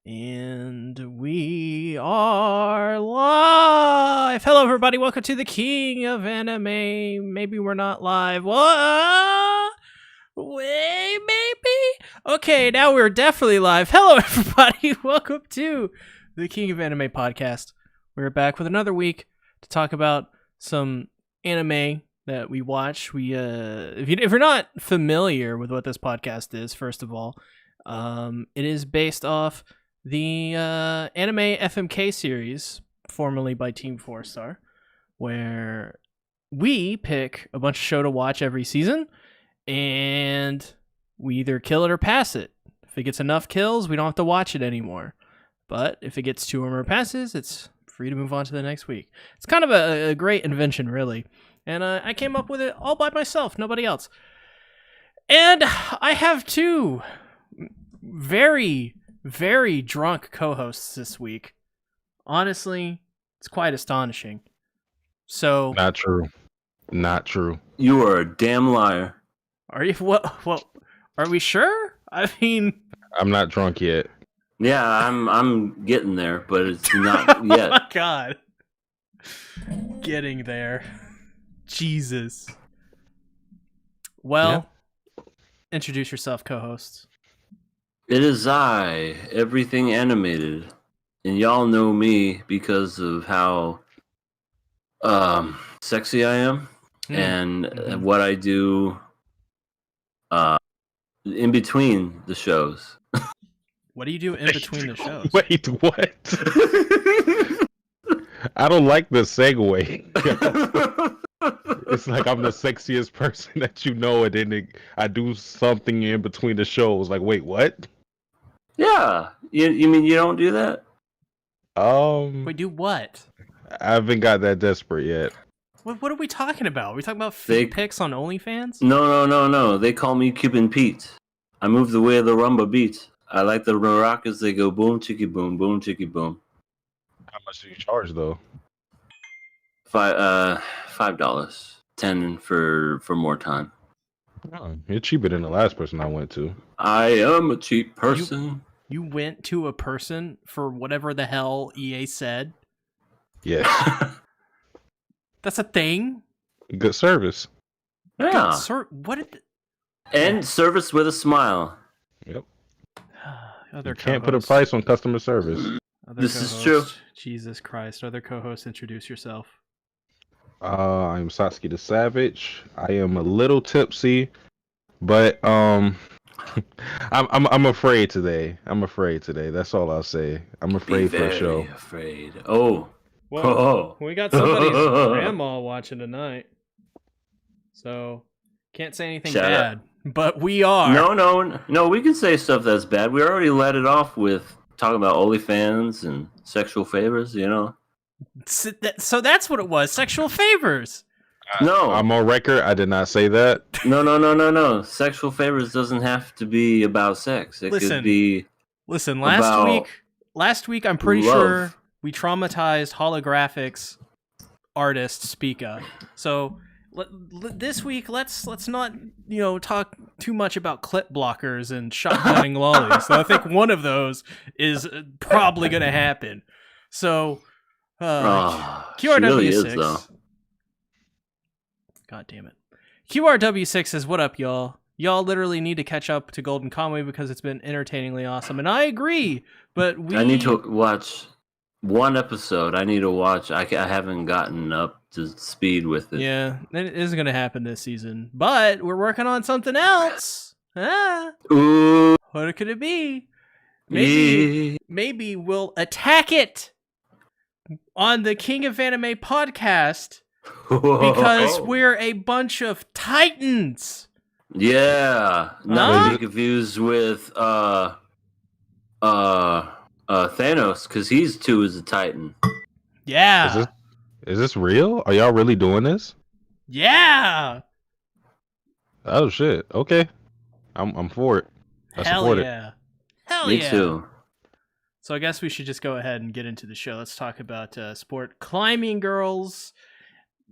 And we are live! Hello, everybody. Welcome to the King of Anime. Maybe we're not live. What? Wait, maybe? Okay, now we're definitely live. Hello, everybody. Welcome to the King of Anime podcast. We're back with another week to talk about some anime that we watch. If you're not familiar with what this podcast is, first of all, it is based off the anime FMK series, formerly by Team 4-Star, where we pick a bunch of show to watch every season, and we either kill it or pass it. If it gets enough kills, we don't have to watch it anymore. But if it gets 2 or more passes, it's free to move on to the next week. It's kind of a great invention, really. And I came up with it all by myself, nobody else. And I have 2 very drunk co-hosts this week. Honestly, it's quite astonishing. So Not true. You are a damn liar. Are you? What? Are we sure? I mean, I'm not drunk yet. Yeah, I'm getting there, but it's not yet. Oh my god. Getting there. Jesus. Well, Introduce yourself, co-hosts. It is I, everything animated, and y'all know me because of how sexy I am and what I do in between the shows. What do you do in between the shows? Wait, what? I don't like the segue. It's like I'm the sexiest person that you know, and then I do something in between the shows. Like, wait, what? Yeah, you mean you don't do that? Wait, do what? I haven't got that desperate yet. What are we talking about? Are we talking about feet pics on OnlyFans? No. They call me Cuban Pete. I move the way of the rumba beat. I like the maracas. They go boom, chicky boom, boom, chicky boom. How much do you charge though? $5. 10 for more time. Oh, you're cheaper than the last person I went to. I am a cheap person. You went to a person for whatever the hell EA said? Yeah. That's a thing? Good service. Yeah. What did... And service with a smile. Yep. Other You can't put a price on customer service. This is true. Jesus Christ. Other co-hosts, introduce yourself. I'm Satsuki the Savage. I am a little tipsy, but I'm afraid today. That's all I'll say. I'm afraid for the show. Afraid. Oh. Whoa. We got somebody's grandma watching tonight. So can't say anything bad. But we are. No, we can say stuff that's bad. We already let it off with talking about OnlyFans and sexual favors, you know. So that's what it was. Sexual favors. No. I'm on record. I did not say that. No. Sexual favors doesn't have to be about sex. It could be. Listen, last week I'm pretty sure we traumatized holographics artist Spica. So this week let's not talk too much about clip blockers and shotgunning lollies. So I think one of those is probably going to happen. So QRW6. Really is, though. God damn it. QRW6 says, what up, y'all? Y'all literally need to catch up to Golden Kamuy because it's been entertainingly awesome. And I agree, but I need to watch one episode. I haven't gotten up to speed with it. Yeah, it isn't going to happen this season. But we're working on something else. Ooh. What could it be? Maybe we'll attack it on the King of Anime podcast because we're a bunch of titans. Yeah, not to be confused with Thanos, because he's too as a titan. Yeah. Is this real? Are y'all really doing this? Yeah. Oh shit. Okay, I'm for it. I support it. Hell Me yeah. too. So I guess we should just go ahead and get into the show. Let's talk about sport climbing girls.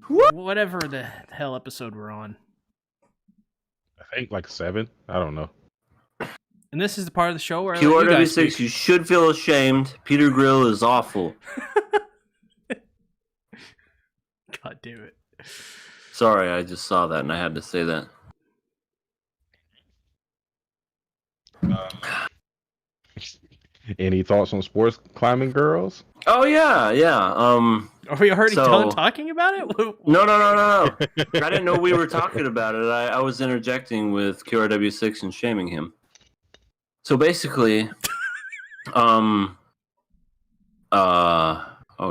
Whatever the hell episode we're on. I think like 7. I don't know. And this is the part of the show where I let you guys QRW6, speak. you should feel ashamed. Peter Grill is awful. God damn it. Sorry, I just saw that and I had to say that. Any thoughts on sports climbing girls? Oh yeah. Are we already So- done talking about it? No. I didn't know we were talking about it. I was interjecting with QRW6 and shaming him. So basically, oh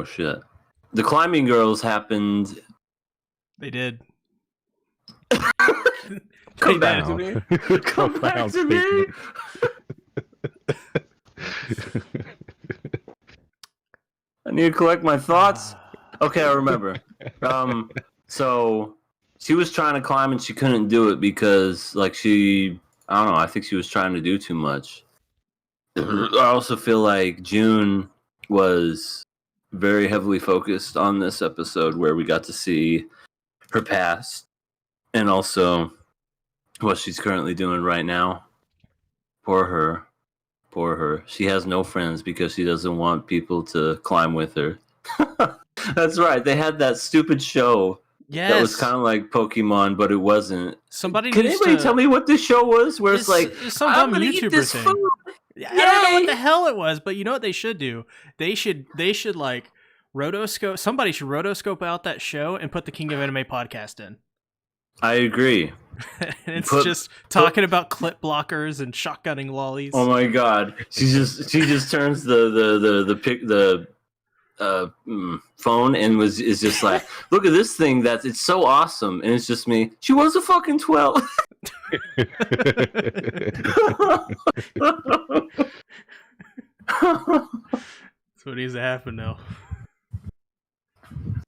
shit. The climbing girls happened. They did. Come They back did. to me. Come back to me. I need to collect my thoughts. Okay, I remember. So she was trying to climb and she couldn't do it because, like, I don't know. I think she was trying to do too much. I also feel like June was very heavily focused on this episode where we got to see her past and also what she's currently doing right now. Poor her. She has no friends because she doesn't want people to climb with her. That's right. They had that stupid show that was kind of like Pokemon, but it wasn't. Somebody Can needs anybody to tell me what this show was? Where it's like, it's some I'm dumb gonna eat YouTuber this thing. food. I don't know what Yay! the hell it was, but you know what they should do? They should like rotoscope. Somebody should rotoscope out that show and put the King of Anime podcast in. I agree. It's just talking about clip blockers and shotgunning lollies. Oh my god, she just turns the phone and is just like, look at this thing it's so awesome, and it's just me. She was a fucking 12. That's what needs to happen now.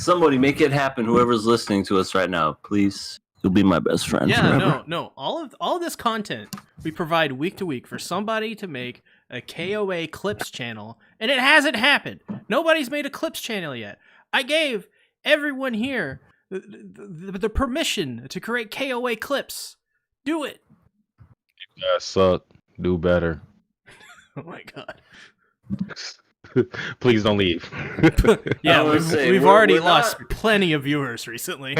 Somebody make it happen. Whoever's listening to us right now, please. You'll be my best friend. Yeah, forever. no. All of this content we provide week to week for somebody to make a KOA clips channel, and it hasn't happened. Nobody's made a clips channel yet. I gave everyone here the permission to create KOA clips. Do it. You guys suck. Do better. Oh my god. Please don't leave. Yeah, I was saying, we've we're already not- lost plenty of viewers recently.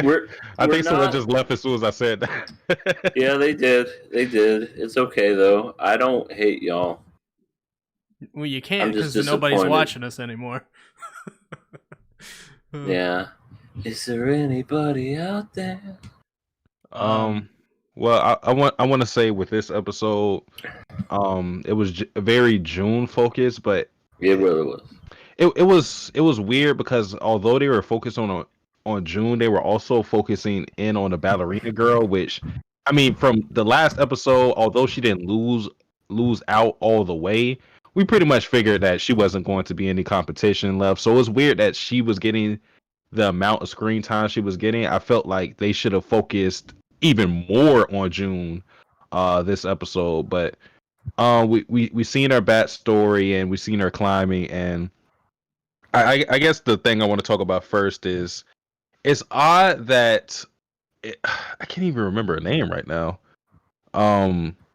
I think someone not- just left as soon as I said that. Yeah, they did. It's okay though. I don't hate y'all. Well, you I'm can't just because nobody's disappointed. watching us anymore. Yeah. Is there anybody out there? Well, I want to say with this episode, it was very June focused, but Yeah, brother was. it was weird because although they were focused on June, they were also focusing in on the ballerina girl, which, I mean, from the last episode, although she didn't lose out all the way, we pretty much figured that she wasn't going to be any competition left. So it was weird that she was getting the amount of screen time she was getting. I felt like they should have focused even more on June this episode, but we seen her backstory and we seen her climbing, and I guess the thing I want to talk about first is it's odd that I can't even remember her name right now.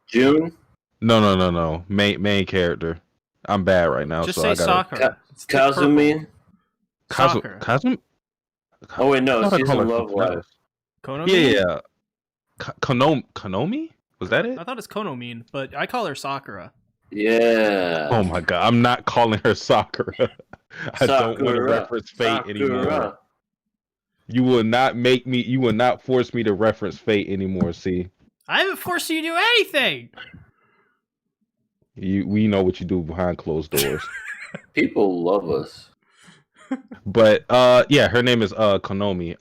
June? No. Main character. I'm bad right now. Just so say I gotta... Sakura. It's the purple. Kazumi? Sakura. Kazumi? Oh wait, no, I thought I she's called in her Love something Live. else. Konomi? Yeah. Konomi? Was that it? I thought it's Konomin, but I call her Sakura. Yeah. Oh my god, I'm not calling her Sakura. I don't want to reference Fate anymore. You will not force me to reference Fate anymore, see? I haven't forced you to do anything! We know what you do behind closed doors. People love us. But yeah, her name is Konomi.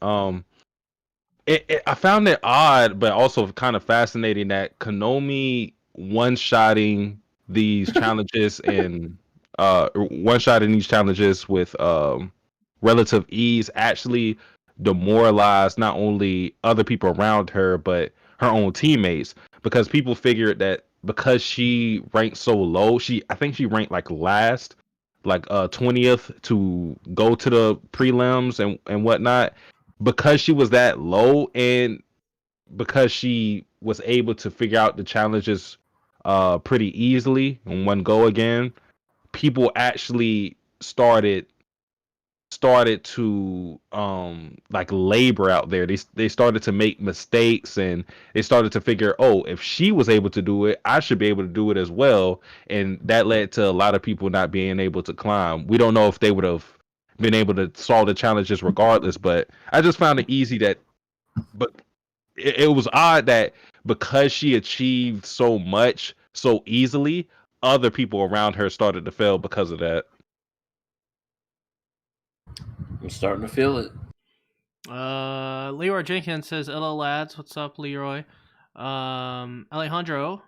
I found it odd, but also kind of fascinating that Konomi one-shotting these challenges and one-shotting these challenges with relative ease actually demoralized not only other people around her but her own teammates, because people figured that because she ranked so low, I think she ranked like last, like 20th to go to the prelims and whatnot, because she was that low and because she was able to figure out the challenges pretty easily in one go again, people actually started to like labor out there. They started to make mistakes, and they started to figure, oh, if she was able to do it, I should be able to do it as well. And that led to a lot of people not being able to climb. We don't know if they would have been able to solve the challenges regardless, but I just found it easy that but it was odd that because she achieved so much so easily, other people around her started to fail because of that. I'm starting to feel it. Leroy Jenkins says, "Hello, lads. What's up, Leroy?" Alejandro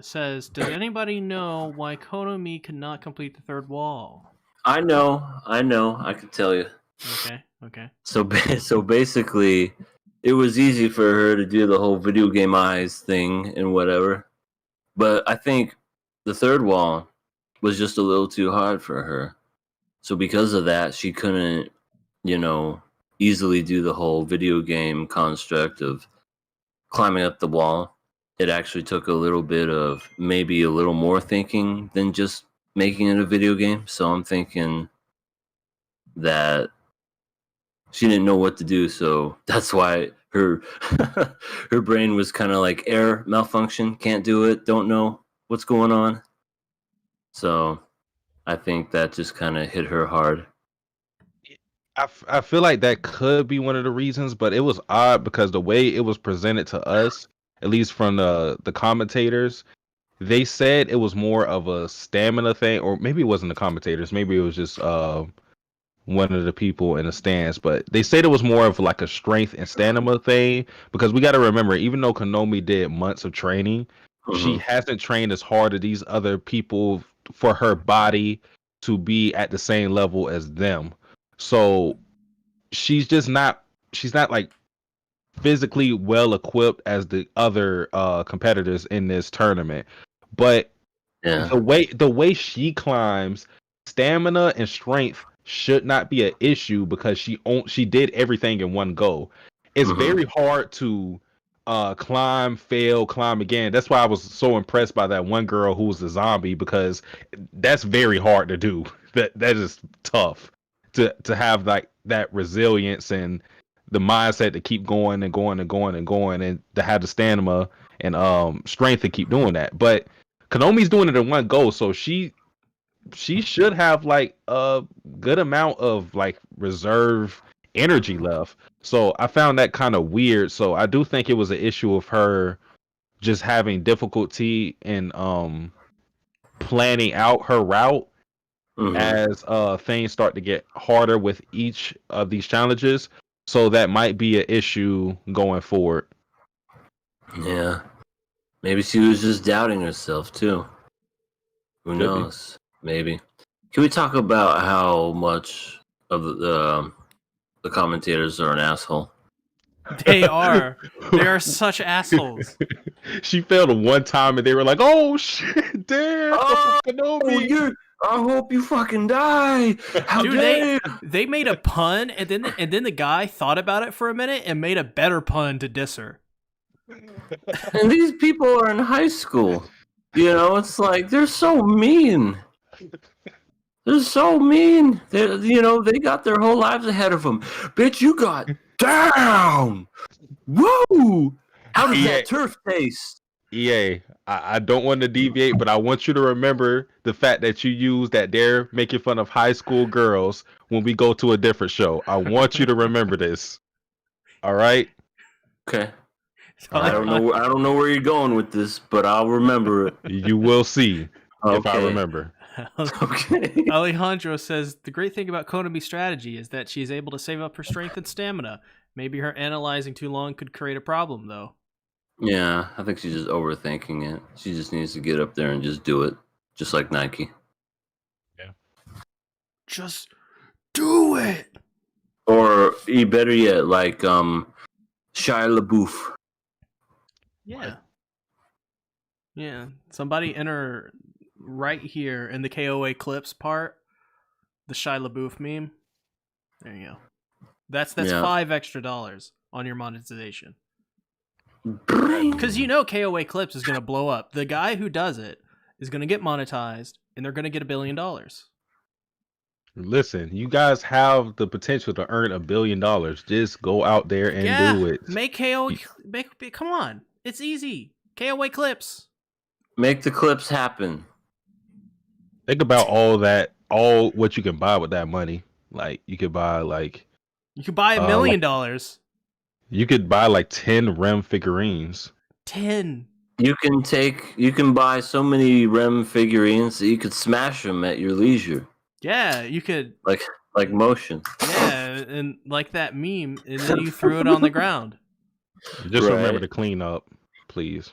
says, "Does anybody know why Konomi could not complete the third wall?" I know. I can tell you. Okay. So basically, it was easy for her to do the whole video game eyes thing and whatever. But I think the third wall was just a little too hard for her. So because of that, she couldn't, easily do the whole video game construct of climbing up the wall. It actually took a little bit of maybe a little more thinking than just making it a video game. So I'm thinking that she didn't know what to do, so that's why her her brain was kind of like error malfunction, can't do it, don't know what's going on. So I think that just kind of hit her hard. I feel like that could be one of the reasons, but it was odd because the way it was presented to us, at least from the commentators, they said it was more of a stamina thing, or maybe it wasn't the commentators, maybe it was just one of the people in the stands, but they said it was more of like a strength and stamina thing because we got to remember, even though Konomi did months of training, she hasn't trained as hard as these other people for her body to be at the same level as them. So she's not like physically well equipped as the other competitors in this tournament. But Yeah. the way she climbs, stamina and strength should not be an issue because she did everything in one go. It's very hard to climb, fail, climb again. That's why I was so impressed by that one girl who was a zombie, because that's very hard to do. That is tough to have like that resilience and the mindset to keep going and going and going and going, and to have the stamina and strength to keep doing that. But Konomi's doing it in one go, so she should have like a good amount of like reserve energy left. So I found that kind of weird. So I do think it was an issue of her just having difficulty in planning out her route as things start to get harder with each of these challenges. So that might be an issue going forward. Yeah. Maybe she was just doubting herself too. Who Could be. knows? Maybe. Can we talk about how much of the commentators are an asshole? They are such assholes. She failed one time, and they were like, "Oh shit, damn, Oh, Kenobi." I hope you fucking die. How Dude, dare you? they made a pun, and then the guy thought about it for a minute and made a better pun to diss her. And these people are in high school. It's like they're so mean. They're so mean. They got their whole lives ahead of them. Bitch, you got down. Woo! How does that turf taste? EA, I don't want to deviate, but I want you to remember the fact that you use that they're making fun of high school girls when we go to a different show. I want you to remember this. All right? Okay. I don't know where you're going with this, but I'll remember it. You will see if I Okay. remember. Okay. Alejandro says the great thing about Konomi's strategy is that she is able to save up her strength and stamina. Maybe her analyzing too long could create a problem, though. Yeah, I think she's just overthinking it. She just needs to get up there and just do it, just like Nike. Yeah. Just do it. Or better yet, like Shia LaBeouf. Yeah. Yeah. Somebody enter right here in the KOA clips part the Shia LaBeouf meme. There you go. That's $5 extra on your monetization. Because you know KOA Clips is going to blow up. The guy who does it is going to get monetized, and they're going to get $1 billion. Listen, you guys have the potential to earn $1 billion. Just go out there and do it. Make KOA. Come on, it's easy. KOA Clips. Make the clips happen. Think about all what you can buy with that money. Like you could buy $1 million. You could buy like 10 REM figurines. 10. You can buy so many REM figurines that you could smash them at your leisure. Yeah, you could like motion. Yeah, and like that meme, and then you threw it on the ground. Just remember to clean up, please.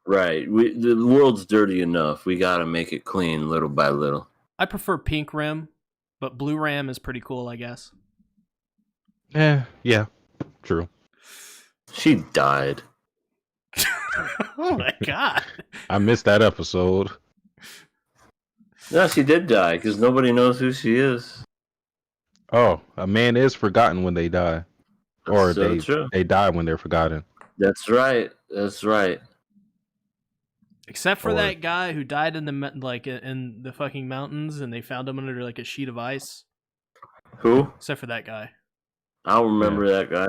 Right. The world's dirty enough. We gotta make it clean little by little. I prefer pink rim, but blue ram is pretty cool, I guess. Yeah, true. She died. Oh my god. I missed that episode. No, she did die because nobody knows who she is. Oh, a man is forgotten when they die. Or they die when they're forgotten. That's right. Except for that guy who died in the fucking mountains, and they found him under like a sheet of ice. Who? Except for that guy. I don't remember that guy.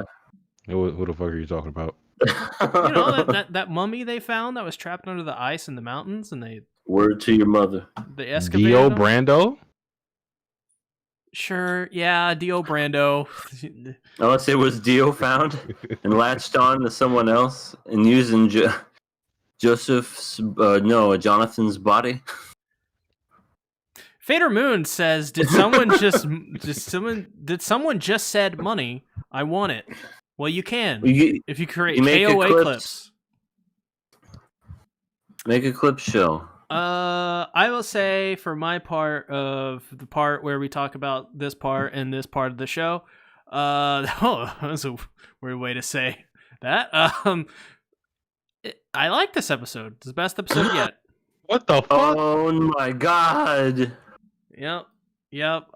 Who the fuck are you talking about? You know that mummy they found that was trapped under the ice in the mountains, and they. Word to your mother. They excavated Dio him? Brando? Sure, yeah, Dio Brando. Unless it was Dio found and latched on to someone else and using Jonathan's body. Fader Moon says, "Did someone just said money? I want it." Well, you can if you create KOA clips. Make a clip show. I will say for my part of the part where we talk about this part and this part of the show, that's a weird way to say that. I like this episode. It's the best episode yet. What the fuck? Oh my god. Yep.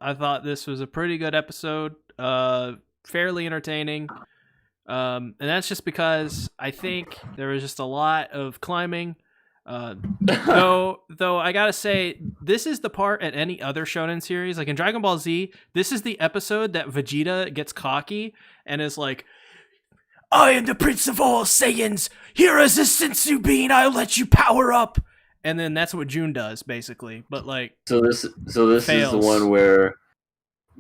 I thought this was a pretty good episode. Fairly entertaining. And that's just because I think there was just a lot of climbing. Though I gotta say, this is the part at any other shonen series, like in Dragon Ball Z, this is the episode that Vegeta gets cocky and is like, "I am the Prince of all Saiyans. Here is a Sensu Bean. I'll let you power up." And then that's what June does, basically. But like, so this is the one where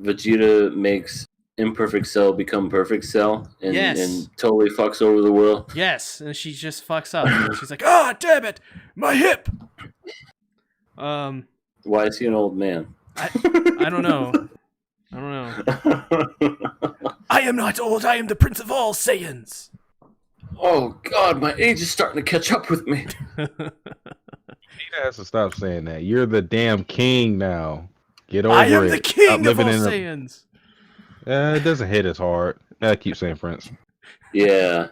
Vegeta makes Imperfect Cell become Perfect Cell and totally fucks over the world. Yes, and she just fucks up. She's like, "Ah, damn it, my hip." Why is he an old man? I don't know. I am not old. I am the Prince of all Saiyans. Oh God, my age is starting to catch up with me. He has to stop saying that. You're the damn king now. Get over it. I am the king of all Saiyans. It doesn't hit as hard. I keep saying Prince. Yeah.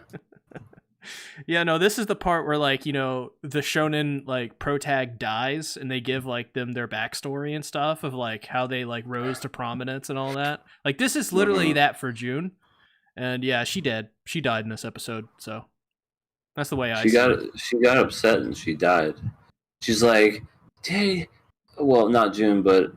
Yeah, no, this is the part where, like, you know, the shonen, like, protag dies, and they give, like, them their backstory and stuff of, like, how they, like, rose to prominence and all that. Like, this is literally that for June. And, yeah, she died in this episode, so that's the way I see it. She got upset and she died. She's like, "Hey," well, not June, but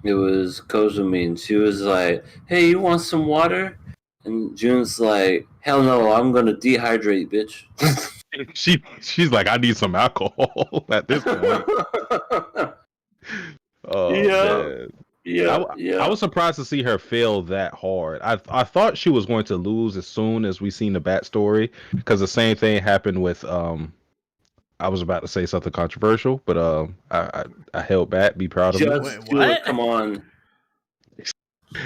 it was Kozumi, and she was like, "Hey, you want some water?" And June's like, "Hell no, I'm gonna dehydrate, bitch." She's like, "I need some alcohol at this point." Oh, man. I was surprised to see her fail that hard. I thought she was going to lose as soon as we seen the backstory, because the same thing happened with I was about to say something controversial, but I held back. Be proud of me. Wait, what? Come on.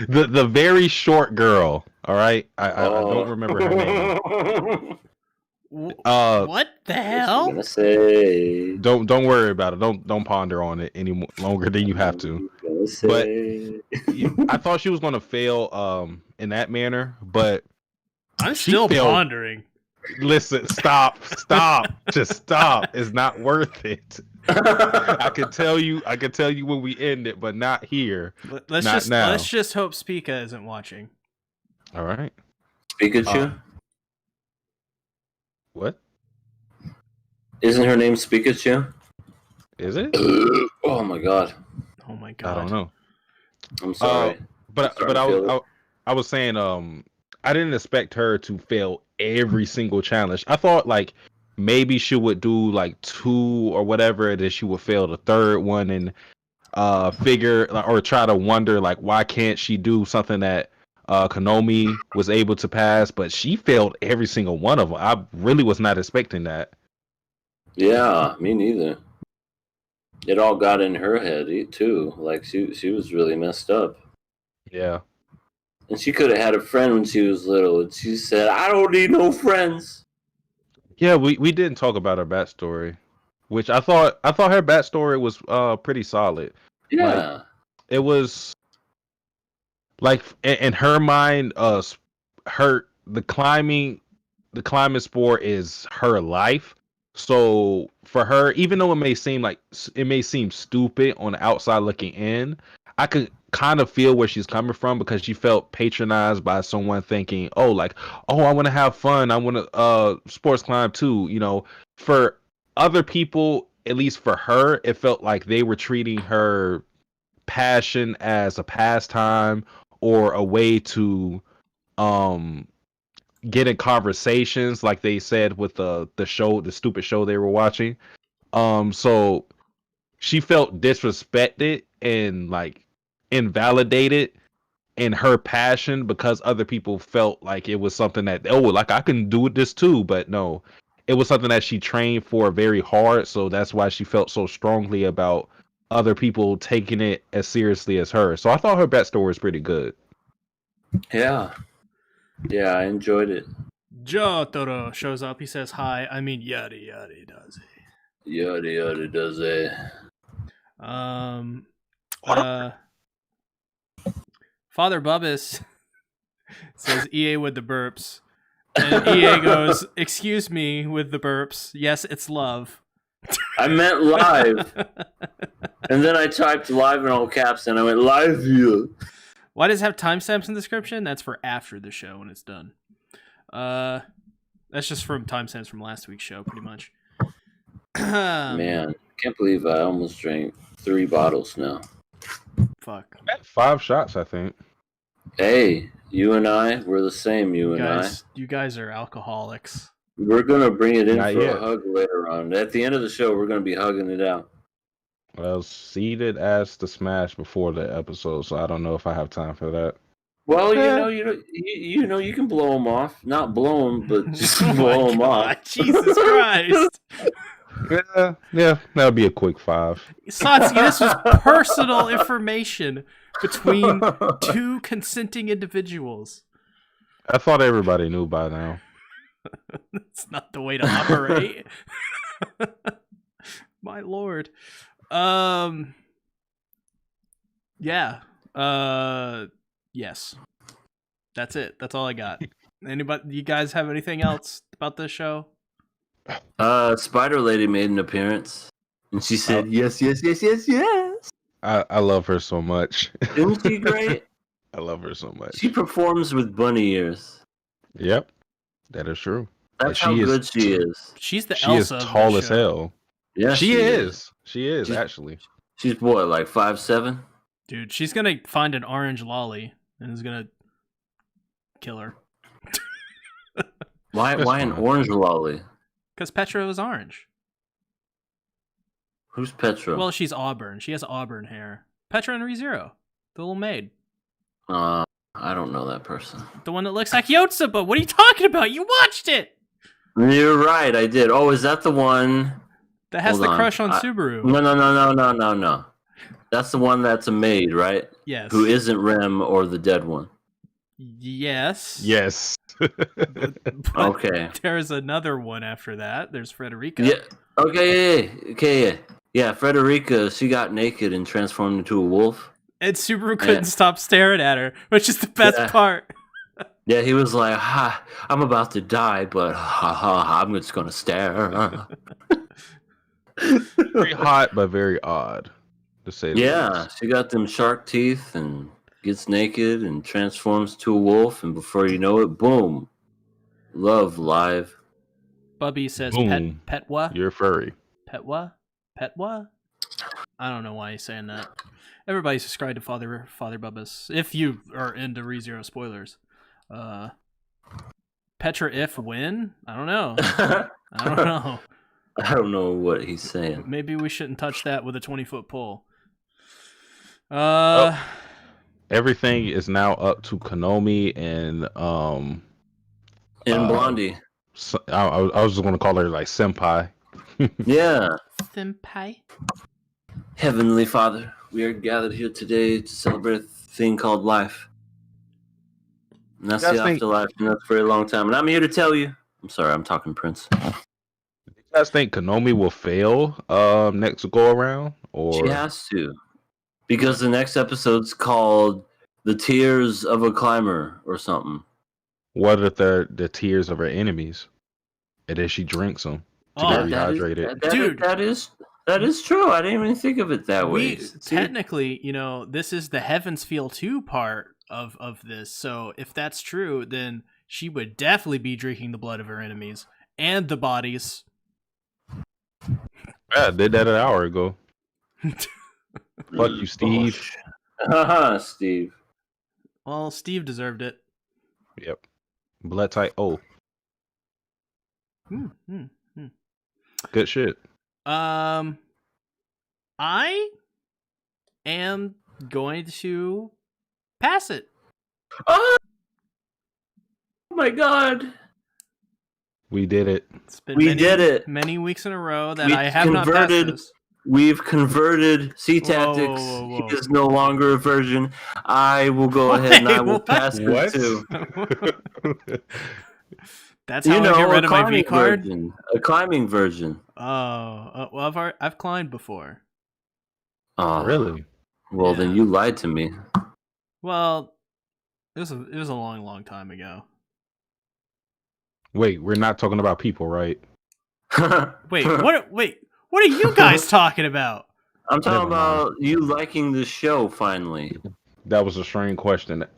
The very short girl. All right, I don't remember her name. What the hell? Gonna say... Don't worry about it. Don't ponder on it any longer than you have to. But I thought she was going to fail in that manner, but I'm still pondering. Listen, stop. Just stop. It's not worth it. I could tell you when we end it, but not here. Let's just hope Spica isn't watching. All right. Pikachu? What Isn't her name Pikachu? is it? Oh my god. Oh my I god. don't know. I'm sorry. But starting to feel it. I was saying I didn't expect her to fail every single challenge. I thought like maybe she would do like 2 or whatever, and then she would fail the third one and figure or try to wonder like why can't she do something that Konomi was able to pass, but she failed every single one of them. I really was not expecting that. Yeah, me neither. It all got in her head too. Like she was really messed up. Yeah. And she could have had a friend when she was little, and she said, "I don't need no friends." Yeah, we didn't talk about her backstory, which I thought her backstory was pretty solid. Like Yeah, it was like in her mind, her the climbing sport is her life. So for her, even though it may seem stupid on the outside looking in, I could kind of feel where she's coming from because she felt patronized by someone thinking, "Oh, like, oh, I want to have fun. I want to sports climb too." For other people, at least for her, it felt like they were treating her passion as a pastime or a way to um get in conversations like they said with the stupid show they were watching. So she felt disrespected and like invalidated in her passion because other people felt like it was something that, oh, like I can do this too, but no, it was something that she trained for very hard, so that's why she felt so strongly about other people taking it as seriously as her. So I thought her backstory was pretty good. yeah, yeah. I enjoyed it. Jotaro shows up. He says hi. I mean, yada yada does it. Yada yada does it. Father Bubbus says EA with the burps. And EA goes, "Excuse me," with the burps. Yes, it's love. I meant live, and then I typed live in all caps, and I went live view. Why does it have timestamps in the description? That's for after the show when it's done. That's just from timestamps from last week's show, pretty much. Man, can't believe I almost drank 3 bottles now. Fuck. 5 shots, I think. Hey, you and I, we're the same. You and You guys are alcoholics. we're gonna bring it in Not for yet. a hug later on. At the end of the show, we're gonna be hugging it out. Well, seeded as the smash before the episode, so I don't know if I have time for that. Well, you can blow them off. Not blow them, but just blow them off. Jesus Christ. Yeah, that'll be a quick 5. Satsuki, this was personal information between 2 consenting individuals. I thought everybody knew by now. That's not the way to operate. My lord. Yeah. Yes. That's it. That's all I got. Anybody? You guys have anything else about this show? Spider Lady made an appearance, and she said, "Yes, yes, yes, yes, yes." I love her so much. Isn't she great? I love her so much. She performs with bunny ears. Yep, that is true. That's how good she is. She's the She Elsa is of tall this as show. hell. Yeah, She is. She is She's- actually. She's what, like 5'7"? Dude, she's gonna find an orange lolly and is gonna kill her. Why That's an fine. orange lolly? Because Petra is orange. Who's Petra? Well, she's auburn. She has auburn hair. Petra and ReZero, the little maid. I don't know that person. The one that looks like Yotsuba. What are you talking about? You watched it! You're right, I did. Oh, is that the one? That has Hold the on. crush on Subaru. No. That's the one that's a maid, right? Yes. Who isn't Rem or the dead one? Yes. Yes. But Okay. there's another one after that. There's Frederica. Yeah. Okay. Yeah. Yeah. Frederica, she got naked and transformed into a wolf. And Subaru couldn't stop staring at her, which is the best part. Yeah, he was like, "Ha, I'm about to die, but I'm just gonna stare." Very hot, but very odd, to say the Yeah, least. she got them shark teeth and gets naked and transforms to a wolf, and before you know it, boom, love live. Bubby says Boom. petwa. You're furry. Petwa? Petwa? I don't know why he's saying that. Everybody subscribe to Father Bubbas if you are into ReZero spoilers. Petra if when? I don't know. I don't know. I don't know what he's saying. Maybe we shouldn't touch that with a 20-foot pole. Everything is now up to Konomi and Blondie. I was just gonna call her like senpai. Yeah. Senpai. Heavenly Father, we are gathered here today to celebrate a thing called life. And that's the afterlife, and that's for a long time. And I'm here to tell you. I'm sorry, I'm talking Prince. Do you guys think Konomi will fail next go around? Or she has to. Because the next episode's called The Tears of a Climber or something. What if they're the tears of her enemies? And then she drinks them to get rehydrated. Dude, that is true. I didn't even think of it that way. Technically, this is the Heavens Feel 2 part of this. So if that's true, then she would definitely be drinking the blood of her enemies and the bodies. Yeah, I did that an hour ago. Fuck you, Steve. Steve. Well, Steve deserved it. Yep. Blood type O. Good shit. I am going to pass it. Oh my god. We did it. It's been did it. Many weeks in a row that I have not passed this. We've converted SeaTactics. Whoa. He is no longer a virgin. I will go ahead and I will pass it too. That's how I get rid of my V card? A climbing virgin. Well, I've climbed before. Oh, really? Well, then you lied to me. Well, it was a long time ago. Wait, we're not talking about people, right? Wait, what are you guys talking about? I'm talking about you liking the show finally. That was a strange question to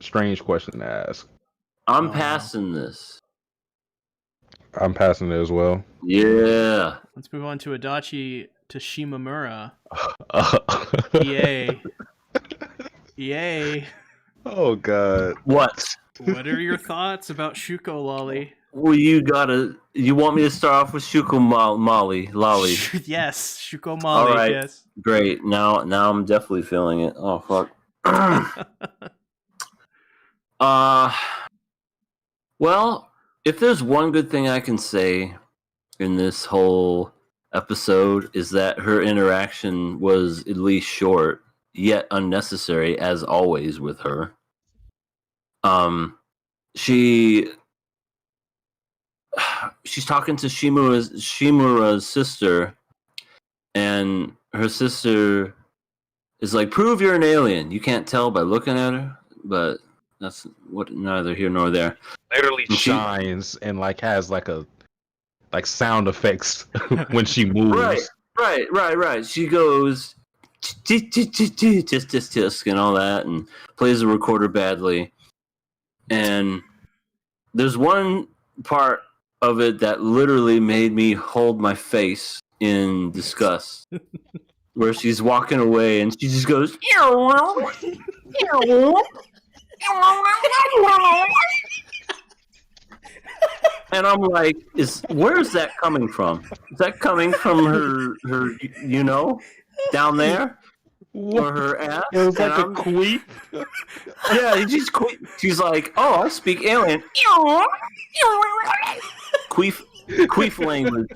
ask. I'm passing this. I'm passing it as well. Yeah. Let's move on to Adachi to Shimamura. Yay. Yay. Oh god. What? What are your thoughts about Shuko Lolly? Well, you want me to start off with Shuko Lolly? Yes, Shuko Molly, all right. Yes. Great. Now I'm definitely feeling it. Oh fuck. Well, if there's one good thing I can say in this whole episode is that her interaction was at least short, yet unnecessary as always with her. She's talking to Shimamura's sister, and her sister is like, "Prove you're an alien." You can't tell by looking at her, but that's what neither here nor there. Literally shines and has sound effects when she moves. Right. She goes tisk and all that, and plays the recorder badly. And there's one part of it that literally made me hold my face in disgust, where she's walking away and she just goes, and I'm like, where is that coming from? Is that coming from her down there? Or her ass? It was like a queef. Yeah, she's like, "Oh, I speak alien." Queef language.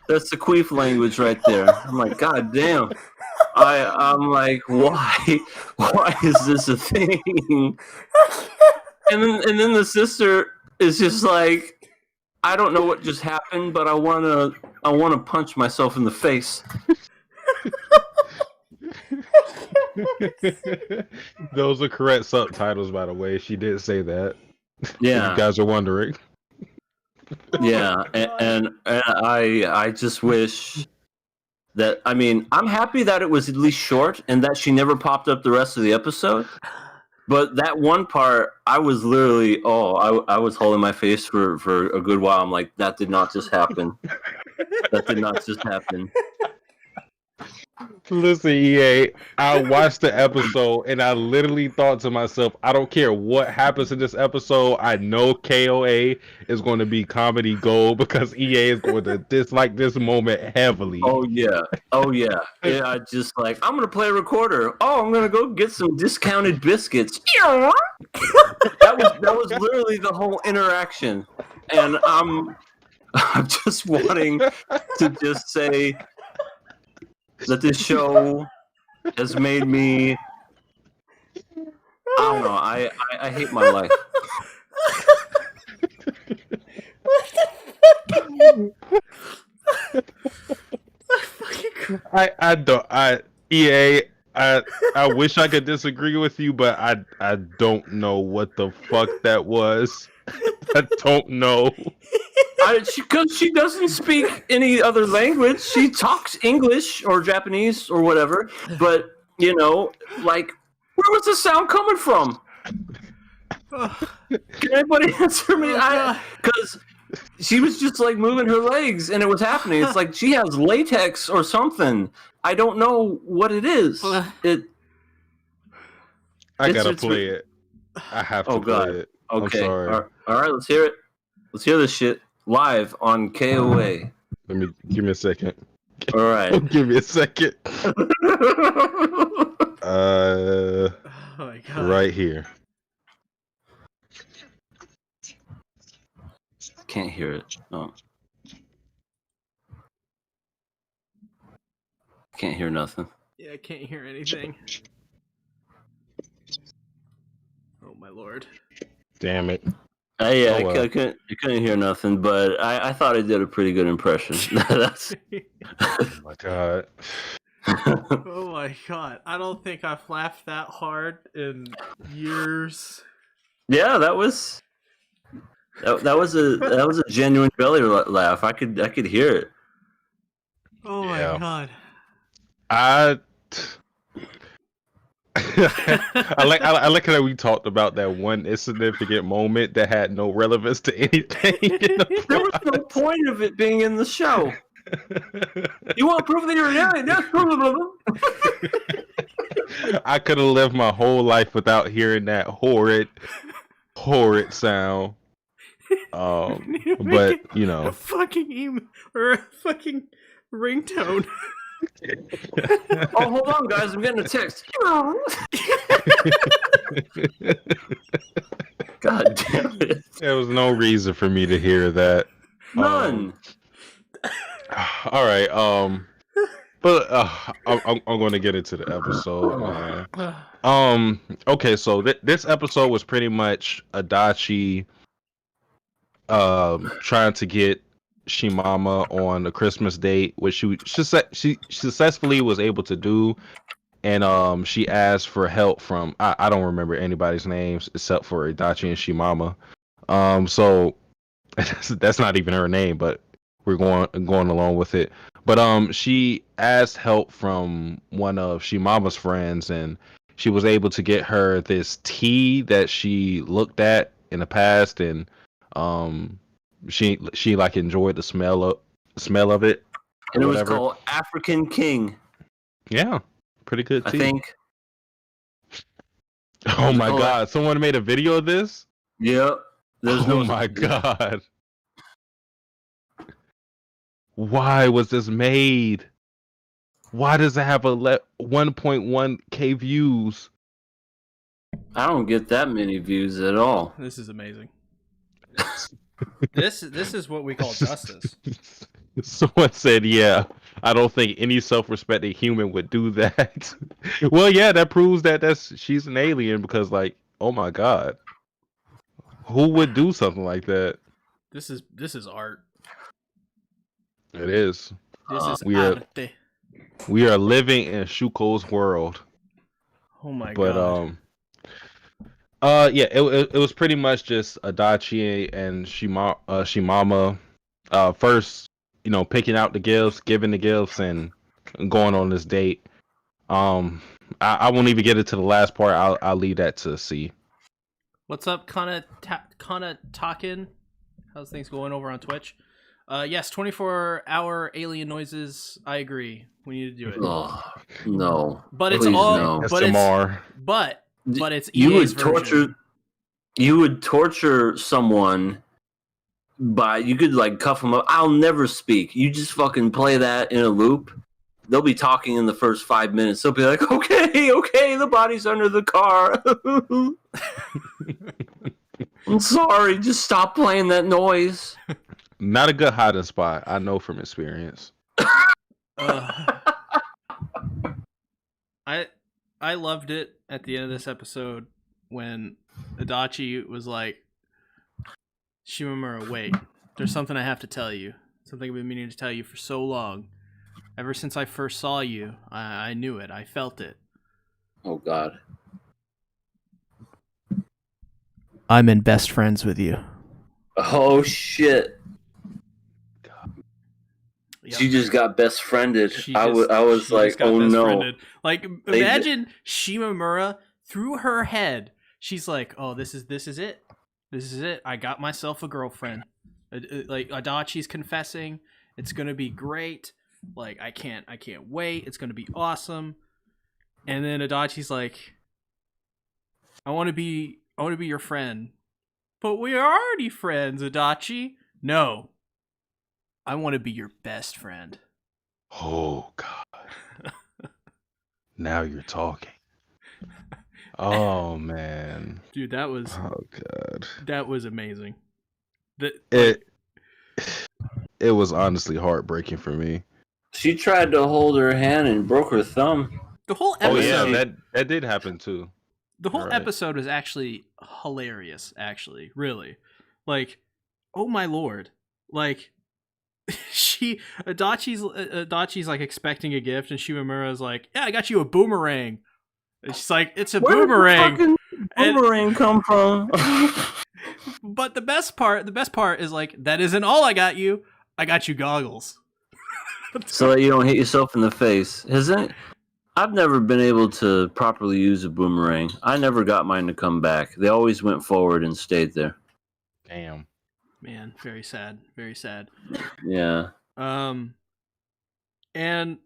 That's the queef language right there. I'm like, God damn. I'm like, why? Why is this a thing? And then the sister is just like, I don't know what just happened, but I wanna punch myself in the face. Those are correct subtitles, by the way. She did say that. Yeah, you guys are wondering. Yeah, and I just wish that. I mean, I'm happy that it was at least short and that she never popped up the rest of the episode. But that one part, I was literally, I was holding my face for a good while. I'm like, that did not just happen. That did not just happen. Listen, EA, I watched the episode and I literally thought to myself, I don't care what happens in this episode. I know KOA is going to be comedy gold because EA is going to dislike this moment heavily. Oh yeah. Yeah, I just like, I'm gonna play a recorder. Oh, I'm gonna go get some discounted biscuits. That was literally the whole interaction, and I'm just wanting to just say that this show has made me. I don't know. I hate my life. EA, I wish I could disagree with you, but I don't know what the fuck that was. I don't know. Because she doesn't speak any other language. She talks English or Japanese or whatever. But, like, where was the sound coming from? Can anybody answer me? Because she was just, like, moving her legs and it was happening. It's like she has latex or something. I don't know what it is. I gotta play it. I have to play it. Okay. I'm sorry. All right, let's hear it. Let's hear this shit live on KOA. Give me a second. All right. Give me a second. Oh my God. Right here. Can't hear it. Oh. Can't hear nothing. Yeah, I can't hear anything. Oh my Lord. Damn it. I couldn't hear nothing, but I thought I did a pretty good impression. That's... Oh my God. Oh my God. I don't think I've laughed that hard in years. Yeah, that was a genuine belly laugh. I could hear it. Oh my God. I like how we talked about that one insignificant moment that had no relevance to anything. There was no point of it being in the show. You want proof that you're an alien? That's proof. I could have lived my whole life without hearing that horrid sound. But a fucking or a fucking ringtone. Oh, hold on, guys! I'm getting a text. God damn it! There was no reason for me to hear that. None. All right. But I'm going to get into the episode, man. Okay, so this episode was pretty much Adachi trying to get Shimamura on a Christmas date, which she successfully was able to do, and she asked for help from I don't remember anybody's names except for Adachi and Shimamura. So that's not even her name, but we're going along with it. But she asked help from one of Shimamura's friends, and she was able to get her this tea that she looked at in the past, and she like enjoyed the smell of it. And it was called African King. Yeah, pretty good tea. I think. Oh my God! Someone made a video of this. Yep. My God! Why was this made? Why does it have 1.1K views? I don't get that many views at all. This is amazing. This is what we call justice. Someone said, "Yeah, I don't think any self-respecting human would do that." Well, yeah, that proves that she's an alien because, like, oh my God, who would do something like that? This is art. It is. This is arte. We are living in Shuko's world. Oh my God. Yeah, it was pretty much just Adachi and Shimamura first, picking out the gifts, giving the gifts, and going on this date. I won't even get into the last part. I'll leave that to C. What's up, Kana Takin? How's things going over on Twitch? Yes, 24-hour alien noises. I agree. We need to do it. Oh, no. But it's Please, all. no. But it's SMR. but it's You EA's would torture. version. You would torture someone by you could like cuff them up. I'll never speak. You just fucking play that in a loop. They'll be talking in the first 5 minutes. They'll be like, okay, the body's under the car. I'm sorry, just stop playing that noise. Not a good hiding spot. I know from experience. I loved it at the end of this episode when Adachi was like, Shimamura, wait, there's something I have to tell you. Something I've been meaning to tell you for so long. Ever since I first saw you, I knew it. I felt it. Oh, God. I'm in best friends with you. Oh, shit. Yep. She just got best friended. She I just was like, got oh, best no. friended. Like, imagine Shimamura through her head. She's like, oh, this is it. This is it. I got myself a girlfriend. Like, Adachi's confessing. It's gonna be great. Like, I can't wait. It's gonna be awesome. And then Adachi's like, I want to be your friend. But we are already friends, Adachi. No. I want to be your best friend. Oh God. Now you're talking. Oh man. Dude, that was amazing. It was honestly heartbreaking for me. She tried to hold her hand and broke her thumb. The whole Oh episode, yeah, that did happen too. the whole Right. episode was actually hilarious. Actually, really, like, oh my lord, like, Adachi's like expecting a gift, and Shimamura's like, yeah, I got you a boomerang. And she's like, it's a boomerang. Where did the fucking boomerang come from? But the best part is like, that isn't all I got you. I got you goggles. So that you don't hit yourself in the face. I've never been able to properly use a boomerang. I never got mine to come back. They always went forward and stayed there. Damn. Man, very sad. Very sad. Yeah. And and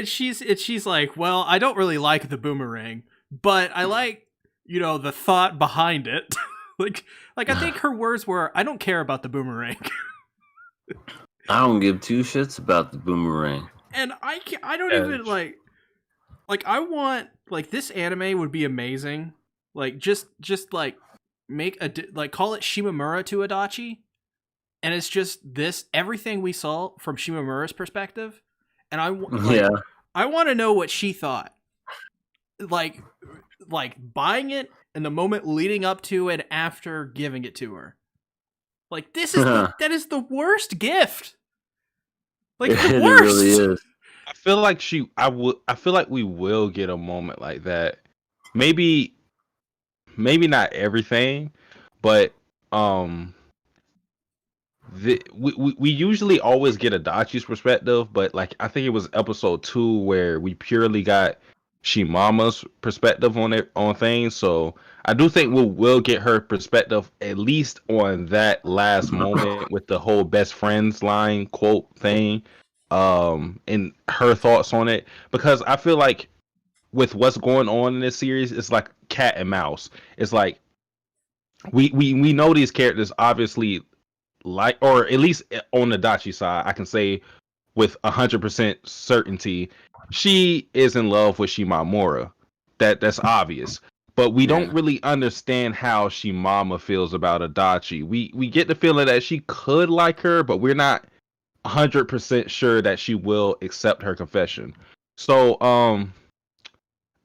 she's like, well, I don't really like the boomerang, but I like, the thought behind it. like I think her words were, I don't care about the boomerang. I don't give two shits about the boomerang. And I don't even like I want, like, this anime would be amazing. Like, just like make call it Shimamura to Adachi, and it's just everything we saw from Shimamura's perspective, and I want to know what she thought. Like buying it in the moment leading up to and after giving it to her. Like, that is the worst gift. Like, the worst. It really is. I feel like I feel like we will get a moment like that. Maybe not everything, but we usually always get Adachi's perspective, but like I think it was episode 2 where we purely got Shimama's perspective on things. So I do think we'll get her perspective at least on that last moment with the whole best friends line quote thing, and her thoughts on it, because I feel like with what's going on in this series, it's like cat and mouse. It's like we know these characters obviously, like, or at least on the Adachi side, I can say with 100% certainty, she is in love with Shimamura. That's obvious. But we don't really understand how Shimama feels about Adachi. We get the feeling that she could like her, but we're not 100% sure that she will accept her confession. So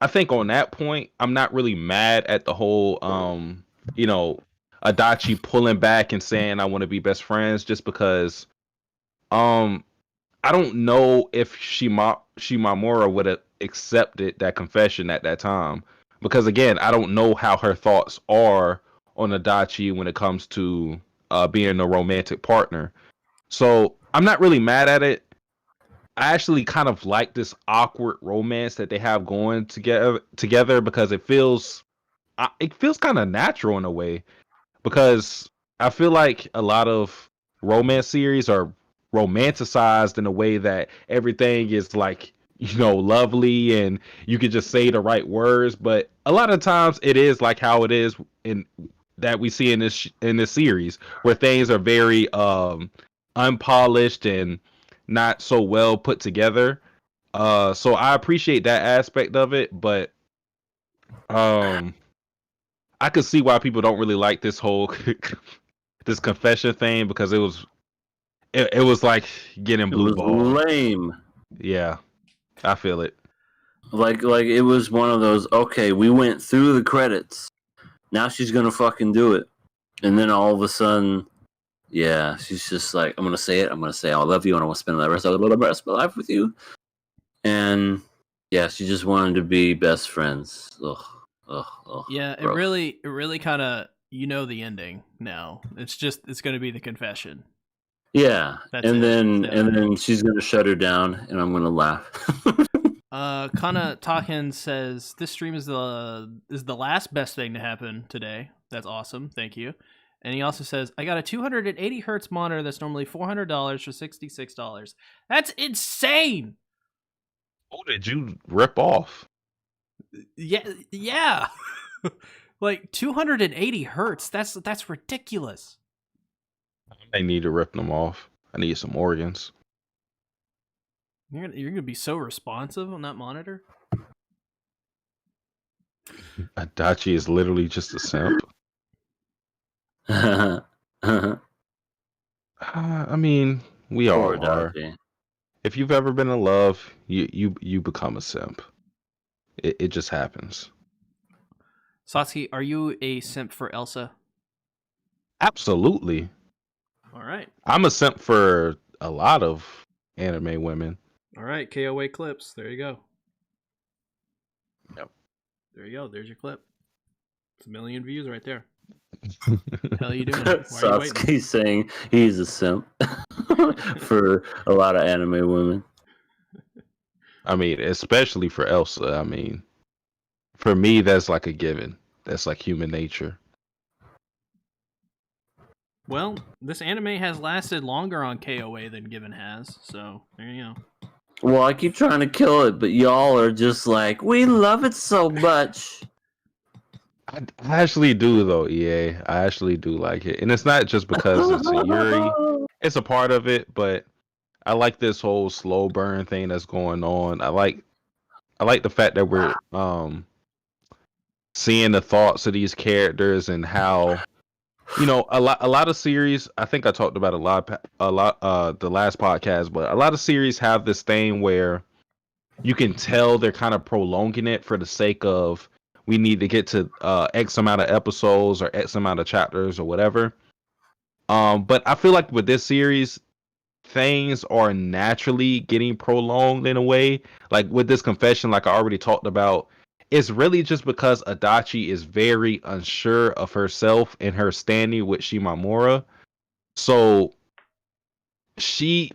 I think on that point, I'm not really mad at the whole Adachi pulling back and saying I want to be best friends, just because I don't know if Shimamura would have accepted that confession at that time, because again, I don't know how her thoughts are on Adachi when it comes to being a romantic partner. So I'm not really mad at it. I actually kind of like this awkward romance that they have going together because it feels kind of natural in a way, because I feel like a lot of romance series are romanticized in a way that everything is like, lovely and you could just say the right words, but a lot of times it is like how it is in that we see in this series, where things are very unpolished and not so well put together. So I appreciate that aspect of it, but um I could see why people don't really like this whole this confession thing, because it was like getting It blue was ball. lame. Yeah, I feel it. Like it was one of those. Okay, we went through the credits. Now she's gonna fucking do it, and then all of a sudden, yeah, she's just like, I'm gonna say it. I'm gonna say I love you, and I want to spend the rest of my life with you. And yeah, she just wanted to be best friends. Ugh, ugh, ugh. Yeah, gross. it really kind of, the ending now. It's going to be the confession. Yeah, That's and it. then she's gonna shut her down, and I'm gonna laugh. Kana Taken says this stream is the last best thing to happen today. That's awesome. Thank you. And he also says, I got a 280 hertz monitor that's normally $400 for $66. That's insane. Who did you rip off? Yeah. Like 280 hertz. That's ridiculous. I need to rip them off. I need some organs. You're gonna be so responsive on that monitor. Adachi is literally just a simp. I mean, we all Poor are. Adachi. If you've ever been in love, you become a simp. It just happens. Satsuki, are you a simp for Elsa? Absolutely. All right. I'm a simp for a lot of anime women. All right, KOA clips. There you go. Yep. There you go. There's your clip. It's 1 million views right there. The hell are you doing? Why are you waiting? Satsuki's saying he's a simp for a lot of anime women. I mean, especially for Elsa. I mean, for me, that's like a given. That's like human nature. Well, this anime has lasted longer on KOA than Given has, so there you go. Well, I keep trying to kill it, but y'all are just like, we love it so much. I actually do, though, EA. I actually do like it. And it's not just because it's a Yuri. It's a part of it, but I like this whole slow burn thing that's going on. I like the fact that we're seeing the thoughts of these characters and how, a lot of series, I think I talked about a lot the last podcast, but a lot of series have this thing where you can tell they're kind of prolonging it for the sake of, we need to get to X amount of episodes or X amount of chapters or whatever. But I feel like with this series, things are naturally getting prolonged in a way. Like with this confession, like I already talked about, it's really just because Adachi is very unsure of herself and her standing with Shimamura. So she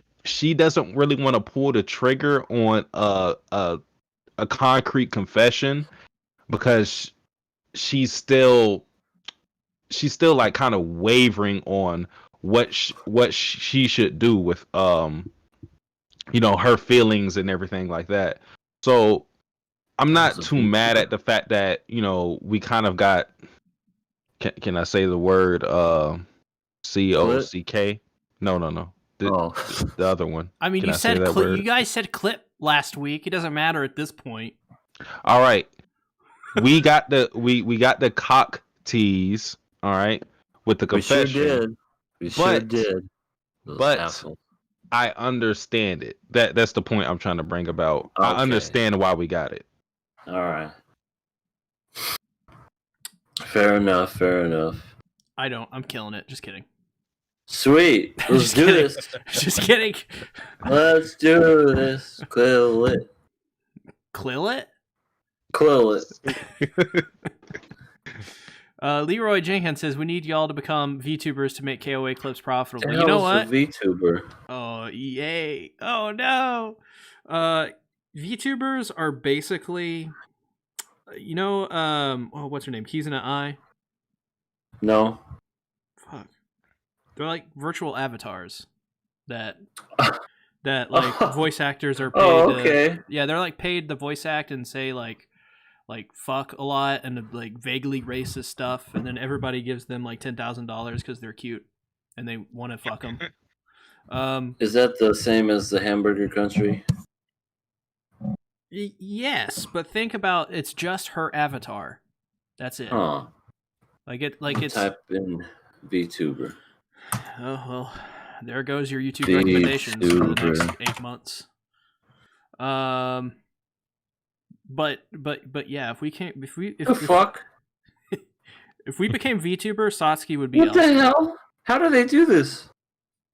doesn't really want to pull the trigger on a concrete confession, because she's still like kind of wavering on what she should do with her feelings and everything like that. So I'm not too mad at the fact that we kind of got, can I say the word COCK? No. The other one. I mean, Can you I say said that word? you guys said clip last week. It doesn't matter at this point. All right. We got the cock tease, all right, with the confession. We sure did. But I understand it. That's the point I'm trying to bring about. Okay. I understand why we got it. All right. Fair enough. I don't. I'm killing it. Just kidding. Sweet. Let's do this. Just kidding. Let's do this. Clill it. Clill it? Clill it. Leroy Jenkins says, we need y'all to become VTubers to make KOA clips profitable. You know what? VTuber. Oh, yay. Oh, no. VTubers are basically, what's her name? Keys in an Eye. No. Fuck. They're like virtual avatars that like voice actors are paid. Oh, okay. They're like paid to voice act and say like fuck a lot and like vaguely racist stuff, and then everybody gives them like $10,000 because they're cute and they want to fuck them. Is that the same as the Hamburger Country? Yes, but think about it's just her avatar. That's it. Huh. It's type in VTuber. Oh well, there goes your YouTube recommendations for the next 8 months. But yeah, if we fuck? If we became VTuber, Satsuki would be. What the hell? How do they do this?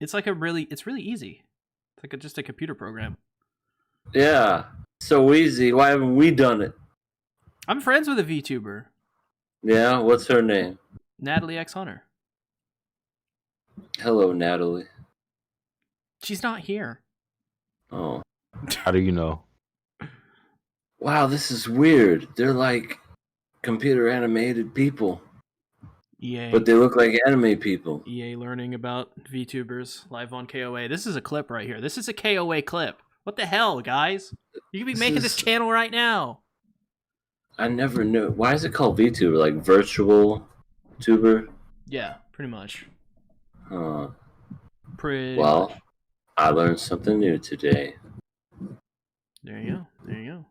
It's really easy. It's like just a computer program. Yeah, so easy. Why haven't we done it? I'm friends with a VTuber. Yeah, what's her name? Natalie X Hunter. Hello, Natalie. She's not here. Oh. How do you know? Wow, this is weird. They're like computer animated people. EA. But they look like anime people. EA learning about VTubers live on KOA. This is a clip right here. This is a KOA clip. What the hell, guys? You could be making this channel right now. I never knew. Why is it called VTuber? Like virtual tuber? Yeah, pretty much. Pretty much. I learned something new today. There you go.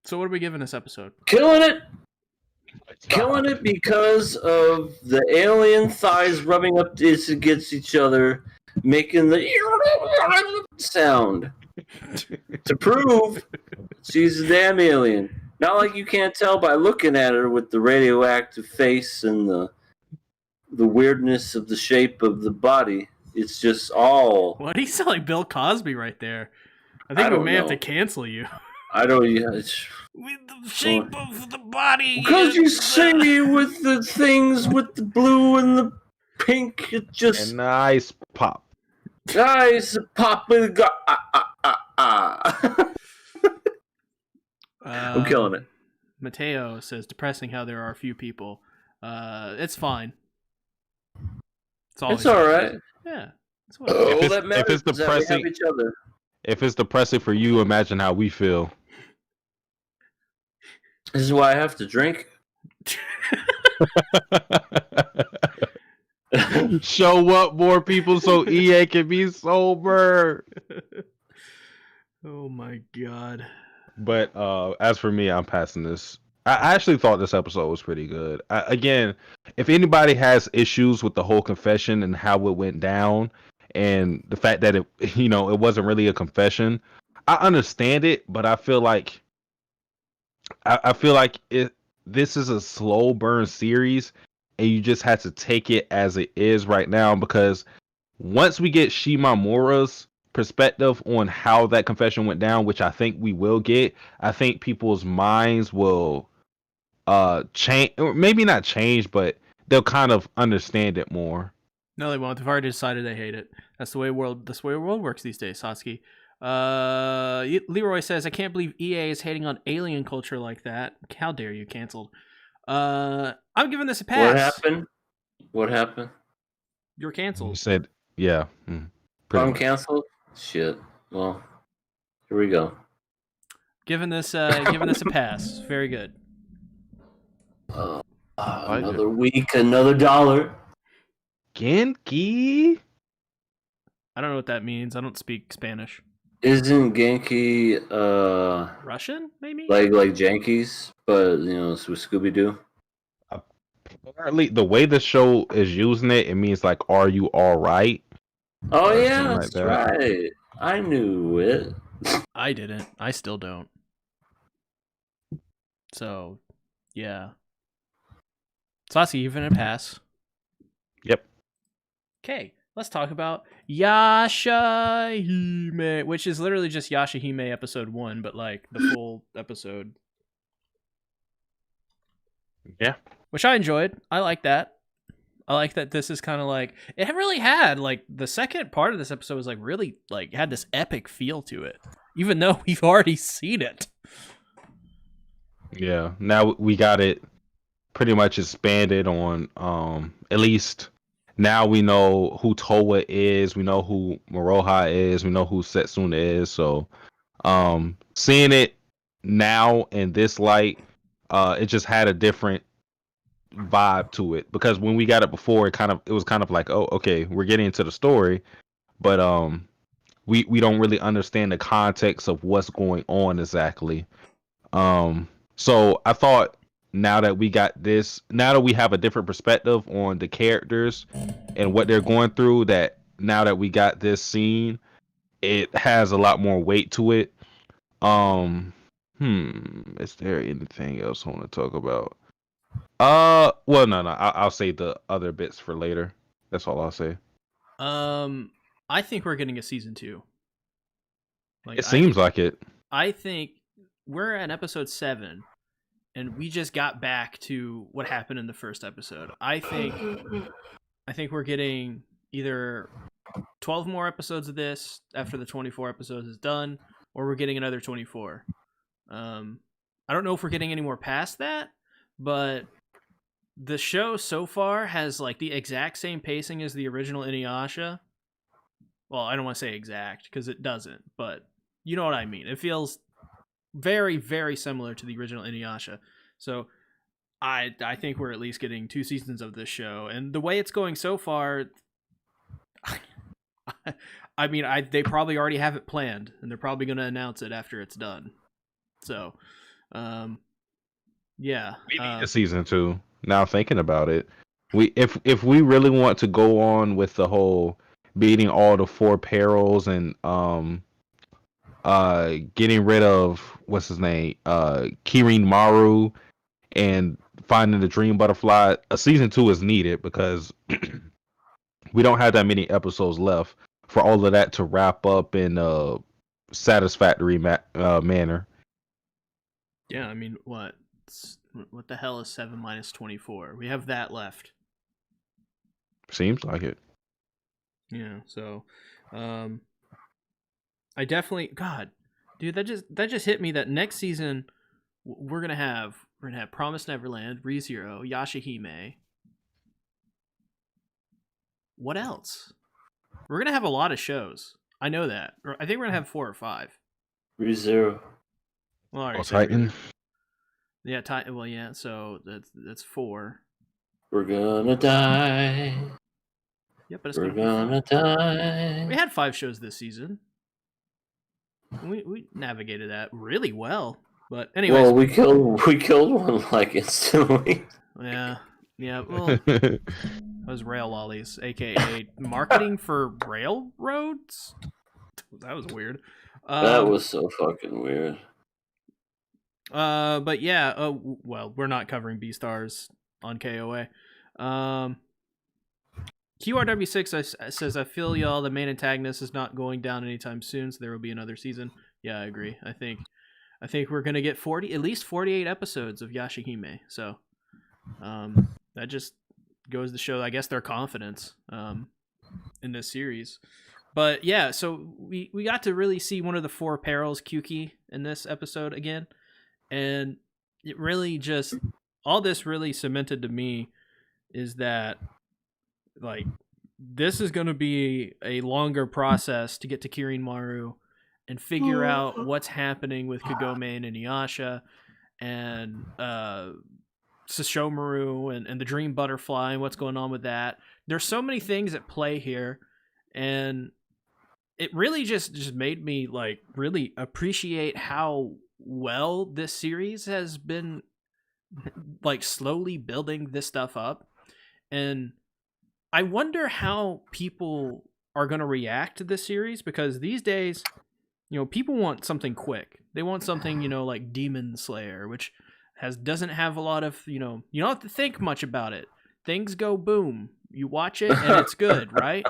So what are we giving this episode? Killing it! Killing it because of the alien thighs rubbing up against each other, making the sound to prove she's a damn alien. Not like you can't tell by looking at her with the radioactive face and the weirdness of the shape of the body. It's just all. Why do you sound like Bill Cosby right there? I think we may have to cancel you. I don't. Yeah, with the shape of the body. Because you say with the things with the blue and the pink, it just a nice pop. Nice pop. I'm killing it. Mateo says, depressing how there are a few people. It's fine. It's all right. Yeah. If it's depressing, each other. If it's depressing for you, imagine how we feel. This is why I have to drink. Show up more people so EA can be sober. Oh my god. But as for me, I'm passing this. I actually thought this episode was pretty good. Again, if anybody has issues with the whole confession and how it went down and the fact that it wasn't really a confession, I understand it, but I feel like this is a slow burn series and you just have to take it as it is right now, because once we get Shimamura's perspective on how that confession went down, which I think we will get, I think people's minds will change, or maybe not change, but they'll kind of understand it more. No, they won't. They've already decided they hate it. That's the way the world works these days, Satsuki. Leroy says, I can't believe EA is hating on alien culture like that. How dare you? Canceled. I'm giving this a pass. What happened? You're canceled. You said, yeah. I'm canceled? Shit. Well, here we go. Giving this a pass. Very good. Another week, another dollar. Genki? I don't know what that means. I don't speak Spanish. Isn't Genki Russian, maybe? Like Jankies, but with Scooby Doo? Apparently, the way the show is using it, it means like, are you all right? Oh yeah, that's right. I knew it. I didn't. I still don't. So, yeah. Saucy, you've been a pass. Yep. Okay, let's talk about YashaHime, which is literally just YashaHime episode 1, but like the full episode. Yeah. Which I enjoyed. I like that. I like that this is kind of like, it really had, like, the second part of this episode was, like, really, like, had this epic feel to it, even though we've already seen it. Yeah, now we got it pretty much expanded on, at least now we know who Towa is, we know who Moroha is, we know who Setsuna is, so seeing it now in this light, it just had a different vibe to it, because when we got it before, it was kind of like, oh, okay, we're getting into the story, but we don't really understand the context of what's going on exactly. So I thought now that we have a different perspective on the characters and what they're going through, that now that we got this scene, it has a lot more weight to it. Is there anything else I want to talk about? Well, no, I'll save the other bits for later. That's all I'll say. I think we're getting a season 2. Like, It seems like it. I think we're at episode 7, and we just got back to what happened in the first episode. I think we're getting either 12 more episodes of this after the 24 episodes is done, or we're getting another 24. I don't know if we're getting any more past that, but the show so far has, like, the exact same pacing as the original Inuyasha. Well, I don't want to say exact because it doesn't, but you know what I mean. It feels very, very similar to the original Inuyasha. So I think we're at least getting 2 seasons of this show, and the way it's going so far, I mean, they probably already have it planned, and they're probably going to announce it after it's done. So, yeah, we need a season 2. Now thinking about it, if we really want to go on with the whole beating all the 4 perils and getting rid of what's his name, Kirin Maru, and finding the dream butterfly, a season 2 is needed, because we don't have that many episodes left for all of that to wrap up in a satisfactory manner. Yeah, I mean, what the hell is 7 minus 24? We have that left. Seems like it. Yeah, so I definitely, God, dude, that just hit me that next season we're gonna have Promised Neverland, ReZero, YashaHime. What else? We're gonna have a lot of shows. I know that. I think we're gonna have 4 or 5. ReZero. Well, Titan. Yeah, Titan. Well, yeah. So that's 4. We're gonna die. Yeah, but it's We're gonna die. We had 5 shows this season. We navigated that really well. But anyways, well, we killed one like instantly. Yeah. Well, that was rail lollies, aka marketing for railroads. That was weird. That was so fucking weird. But yeah. Well, we're not covering B-Stars on KOA. QRW6 says, I feel y'all, the main antagonist is not going down anytime soon, so there will be another season. Yeah, I agree. I think we're gonna get at least 48 episodes of YashaHime. So that just goes to show, I guess, their confidence in this series. But yeah, so we got to really see one of the 4 perils, Kyuki, in this episode again. And it really just, all this really cemented to me is that, like, this is going to be a longer process to get to Kirin Maru and figure out what's happening with Kagome and Inuyasha and Sesshomaru and the Dream Butterfly and what's going on with that. There's so many things at play here, and it really just made me, like, really appreciate how well this series has been, like, slowly building this stuff up. And I wonder how people are going to react to this series, because these days, people want something quick. They want something, like Demon Slayer, which doesn't have a lot of, you don't have to think much about it. Things go boom. You watch it and it's good, right?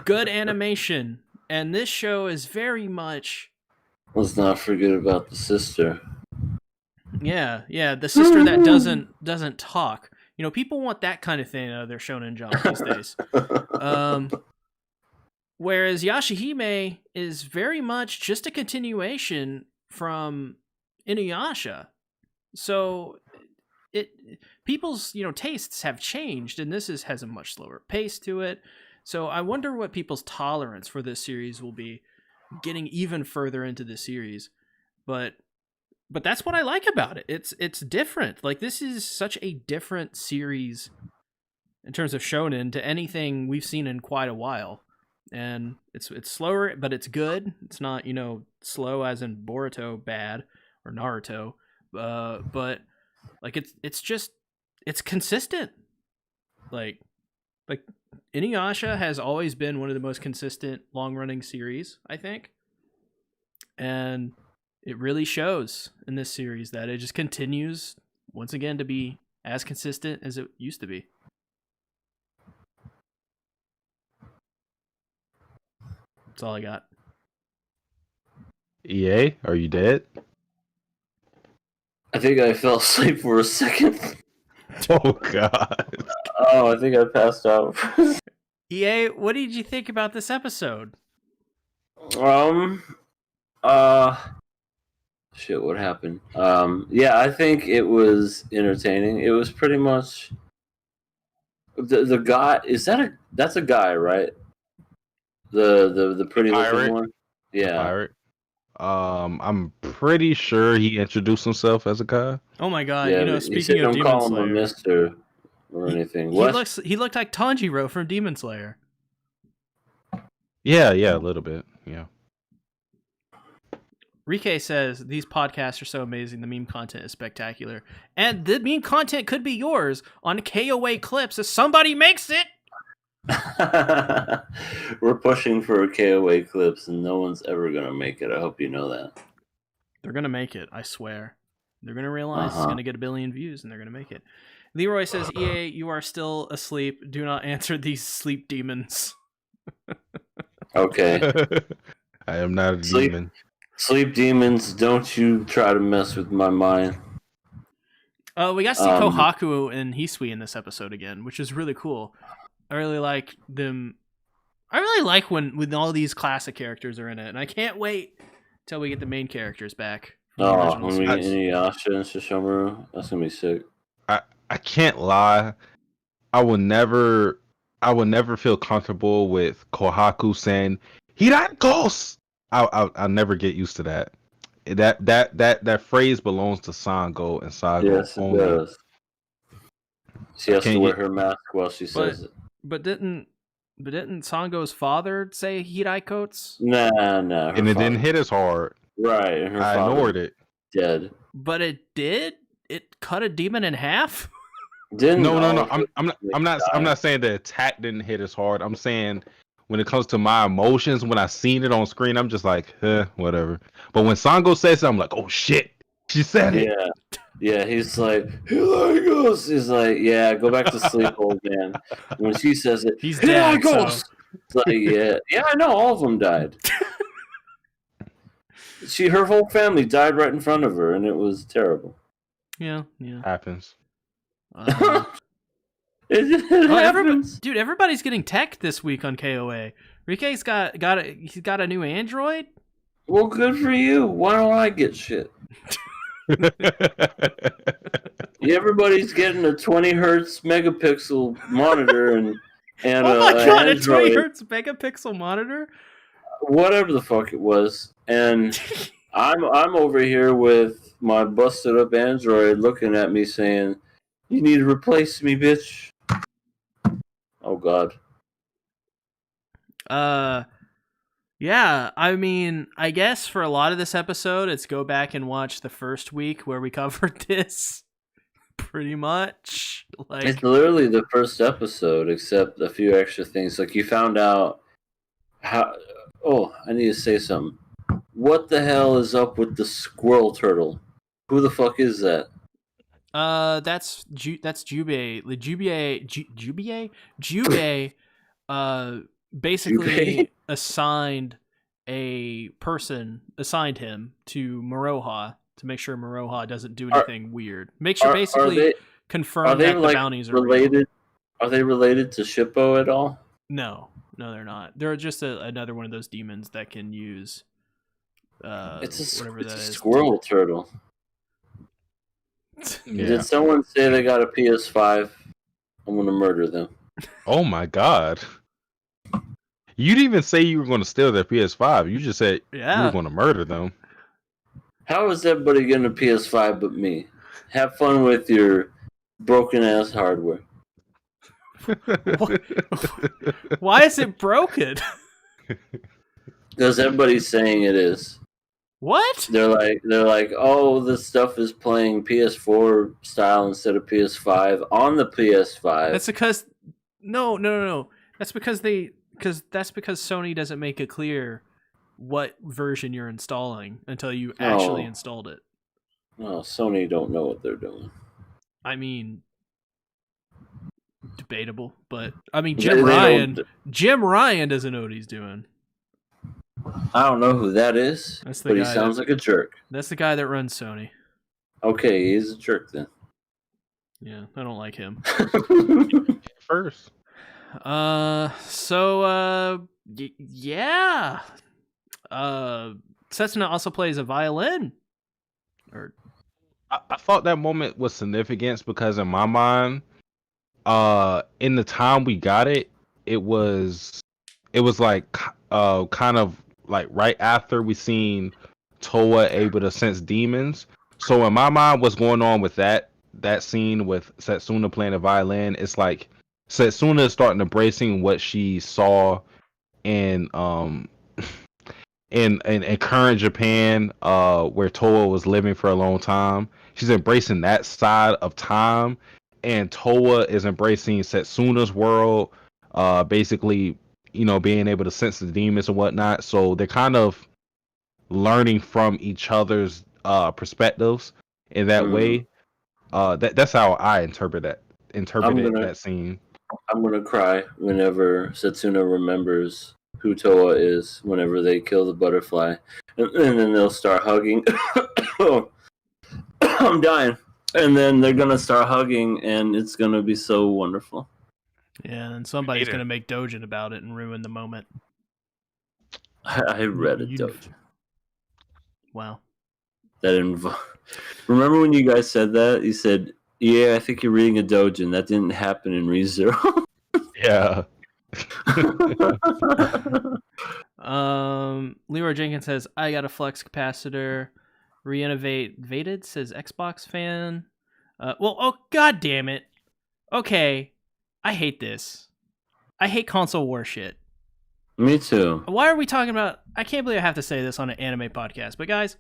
Good animation. And this show is very much... Let's not forget about the sister. Yeah, the sister that doesn't talk. people want that kind of thing out of their Shonen Jump these days. Whereas YashaHime is very much just a continuation from Inuyasha. So people's tastes have changed, and this has a much slower pace to it. So I wonder what people's tolerance for this series will be getting even further into the series. But that's what I like about it. It's different. Like, this is such a different series in terms of shonen to anything we've seen in quite a while. And it's slower, but it's good. It's not, slow as in Boruto bad or Naruto. But like it's consistent. Like Inuyasha has always been one of the most consistent long-running series, I think. And it really shows in this series that it just continues once again to be as consistent as it used to be. That's all I got. EA, are you dead? I think I fell asleep for a second. Oh God. Oh, I think I passed out. EA, what did you think about this episode? Shit, what happened? Yeah, I think it was entertaining. It was pretty much the guy. That's a guy, right? The pretty looking one. Yeah. Pirate. I'm pretty sure he introduced himself as a guy. Oh my God! Yeah, speaking of don't Demon call him Slayer, a Mister or anything. He looked like Tanjiro from Demon Slayer. Yeah, a little bit. Yeah. Rike says these podcasts are so amazing. The meme content is spectacular, and the meme content could be yours on KOA clips if somebody makes it. We're pushing for KOA clips, and no one's ever gonna make it. I hope you know that. They're gonna make it. I swear. They're gonna realize it's gonna get 1 billion views, and they're gonna make it. Leroy says, "EA, you are still asleep. Do not answer these sleep demons." Okay. I am not a demon. Sleep demons, don't you try to mess with my mind. We got to see Kohaku and Hisui in this episode again, which is really cool. I really like them. I really like when all these classic characters are in it, and I can't wait till we get the main characters back. When we get Inuyasha and Shimamura, that's gonna be sick. I can't lie. I will never feel comfortable with Kohaku saying "Hiragos." I'll never get used to that. That phrase belongs to Sango and Sago. Yes, it does. She has to wear her mask while she says it. But didn't Sango's father say Hiraikots? Nah. And it didn't hit as hard. Right. And I ignored it. Dead. But it did? It cut a demon in half? No. I'm not saying the attack didn't hit as hard. I'm saying when it comes to my emotions, when I seen it on screen, I'm just like, whatever. But when Sango says it, I'm like, oh shit, she said it. Yeah, he's like, Hiragos. He's like, yeah, go back to sleep, old man. When she says it, he's dead. So. It's like, yeah, I know, all of them died. Her whole family died right in front of her, and it was terrible. Yeah. Happens. It happens. Dude, everybody's getting tech this week on KOA. Rike's he's got a new Android. Well, good for you. Why don't I get shit? Everybody's getting a 20 hertz megapixel monitor and oh my God, Android, a 20 hertz megapixel monitor. Whatever the fuck it was, and I'm over here with my busted up Android looking at me saying, "You need to replace me, bitch." Oh God. Yeah, I mean, I guess for a lot of this episode, it's go back and watch the first week where we covered this. Pretty much. Like, it's literally the first episode, except a few extra things. Like, you found out how... Oh, I need to say something. What the hell is up with the squirrel turtle? Who the fuck is that? That's Jubei. Jubei, basically assigned him to Maroha to make sure Maroha doesn't do anything weird. Make sure basically confirm that the bounties are related? real. Are they related to Shippo at all? No, they're not. They're just another one of those demons that can use. It's whatever that a is. squirrel turtle. Yeah. Did someone say they got a PS5? I'm gonna murder them. Oh my god. You didn't even say you were going to steal their PS5. You just said you were going to murder them. How is everybody getting a PS5 but me? Have fun with your broken ass hardware. Why is it broken? Because everybody's saying it is. What? They're like, oh, this stuff is playing PS4 style instead of PS5 on the PS5. That's because no. That's because Sony doesn't make it clear what version you're installing until you actually installed it. No, Sony don't know what they're doing. I mean, debatable, but I mean Jim Ryan doesn't know what he's doing. I don't know who that is, but he sounds like a jerk. That's the guy that runs Sony. Okay, he's a jerk then. Yeah, I don't like him. First. Yeah. Setsuna also plays a violin. I thought that moment was significant because in my mind, in the time we got it, it was like kind of like right after we seen Toa able to sense demons. So in my mind, what's going on with that scene with Setsuna playing the violin? It's like Setsuna is starting embracing what she saw in in current Japan, where Toa was living for a long time. She's embracing that side of time, and Toa is embracing Setsuna's world, basically, being able to sense the demons and whatnot. So they're kind of learning from each other's perspectives in that way. That's how I interpreted that scene. I'm gonna cry whenever Setsuna remembers who Toa is whenever they kill the butterfly, and then they'll start hugging. I'm dying. And then they're gonna start hugging, and it's gonna be so wonderful. Yeah, and somebody's gonna make Dojin about it and ruin the moment. I read a Dojin. Wow. Remember when you guys said that? You said, "Yeah, I think you're reading a Dojin." That didn't happen in ReZero. Yeah. Leroy Jenkins says, I got a flex capacitor. Reinnovate Vated says Xbox fan. God damn it. Okay. I hate this. I hate console war shit. Me too. Why are we talking about... I can't believe I have to say this on an anime podcast, but guys,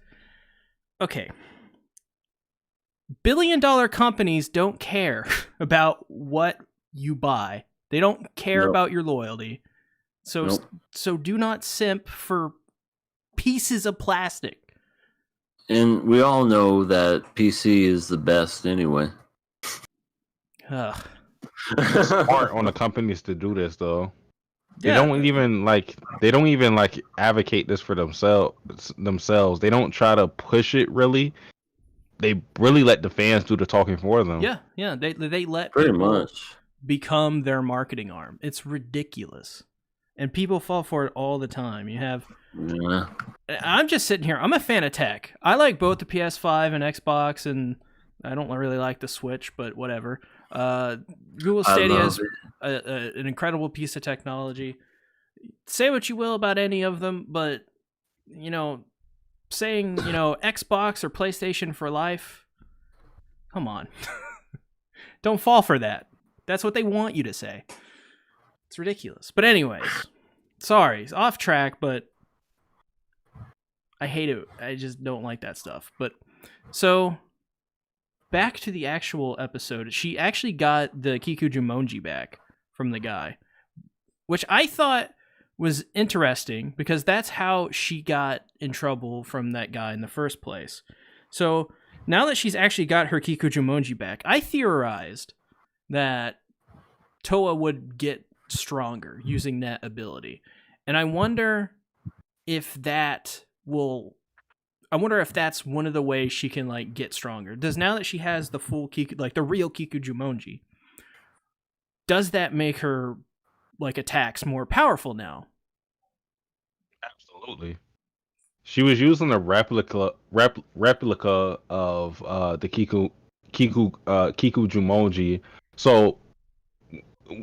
okay. Billion-dollar companies don't care about what you buy. They don't care about your loyalty. So do not simp for pieces of plastic. And we all know that PC is the best anyway. Ugh. It's smart on the companies to do this though. They don't even advocate this for themselves. They don't try to push it really. They really let the fans do the talking for them. Yeah. They let pretty people much become their marketing arm. It's ridiculous. And people fall for it all the time. I'm just sitting here. I'm a fan of tech. I like both the PS5 and Xbox, and I don't really like the Switch, but whatever. Google Stadia is an incredible piece of technology. Say what you will about any of them, but, saying, Xbox or PlayStation for life, come on. Don't fall for that. That's what they want you to say. It's ridiculous. But anyways, sorry, it's off track, but I hate it. I just don't like that stuff. But so back to the actual episode. She actually got the Kikujumonji back from the guy, which I thought was interesting because that's how she got in trouble from that guy in the first place. So now that she's actually got her Kikujumonji back, I theorized that Toa would get stronger using that ability. And I wonder if that will I wonder if that's one of the ways she can like get stronger. Does now that she has the full Kiku, like the real Kikujumonji, does that make her like attacks more powerful now? Absolutely. She was using a replica of the Kiku Jumonji. So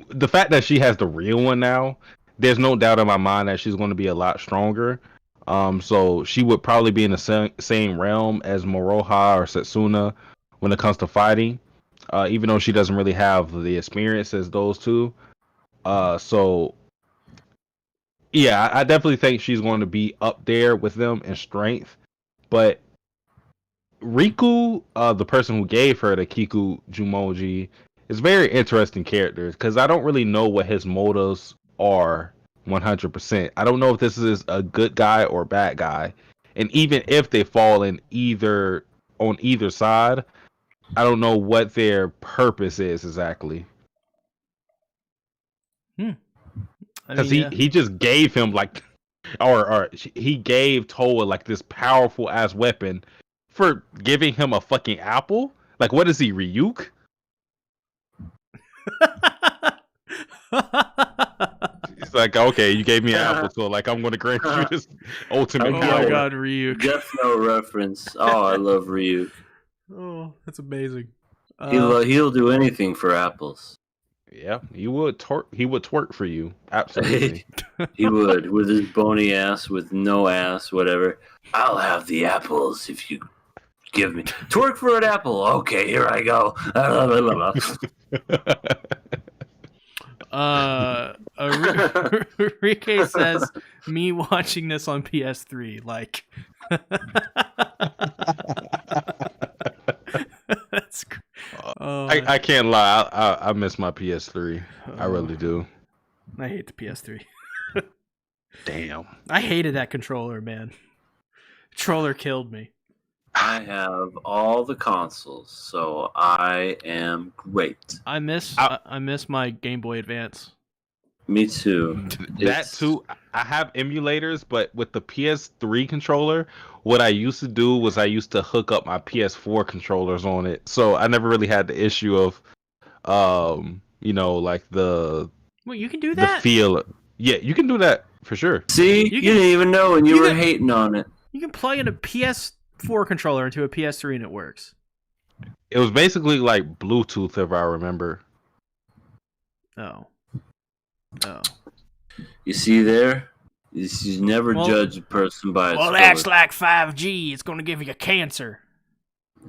the fact that she has the real one now, there's no doubt in my mind that she's going to be a lot stronger. So she would probably be in the same realm as Moroha or Setsuna when it comes to fighting. Even though she doesn't really have the experience as those two. So yeah, I definitely think she's going to be up there with them in strength. But Riku, the person who gave her the Kiku Jumonji, is a very interesting character because I don't really know what his motives are 100%. I don't know if this is a good guy or a bad guy. And even if they fall in on either side, I don't know what their purpose is exactly. Because he just gave him like, or he gave Toa like this powerful ass weapon for giving him a fucking apple. Like, what is he, Ryuk? He's like, okay, you gave me an apple, so like I'm gonna grant you this ultimate power. Oh my god, Ryuk! Death Note reference. Oh, I love Ryuk. Oh, that's amazing. He'll do anything for apples. Yeah, he would twerk for you. Absolutely. He would, with his bony ass, with no ass, whatever. I'll have the apples if you give me twerk for an apple. Okay, here I go. Rike says me watching this on PS3, like that's I can't lie. I miss my PS3. I really do. I hate the PS3. Damn. I hated that controller, man. Controller killed me. I have all the consoles, so I am great. I miss my Game Boy Advance. Me too. That too. I have emulators, but with the PS3 controller, what I used to do was I used to hook up my PS4 controllers on it. So I never really had the issue of, like the. Well, you can do that. The feel. Yeah, you can do that for sure. See, you didn't even know, and you were hating on it. You can plug in a PS4 controller into a PS3 and it works. It was basically like Bluetooth, if I remember. Oh. You see there? You never judge a person by its color. That's like 5G. It's going to give you cancer.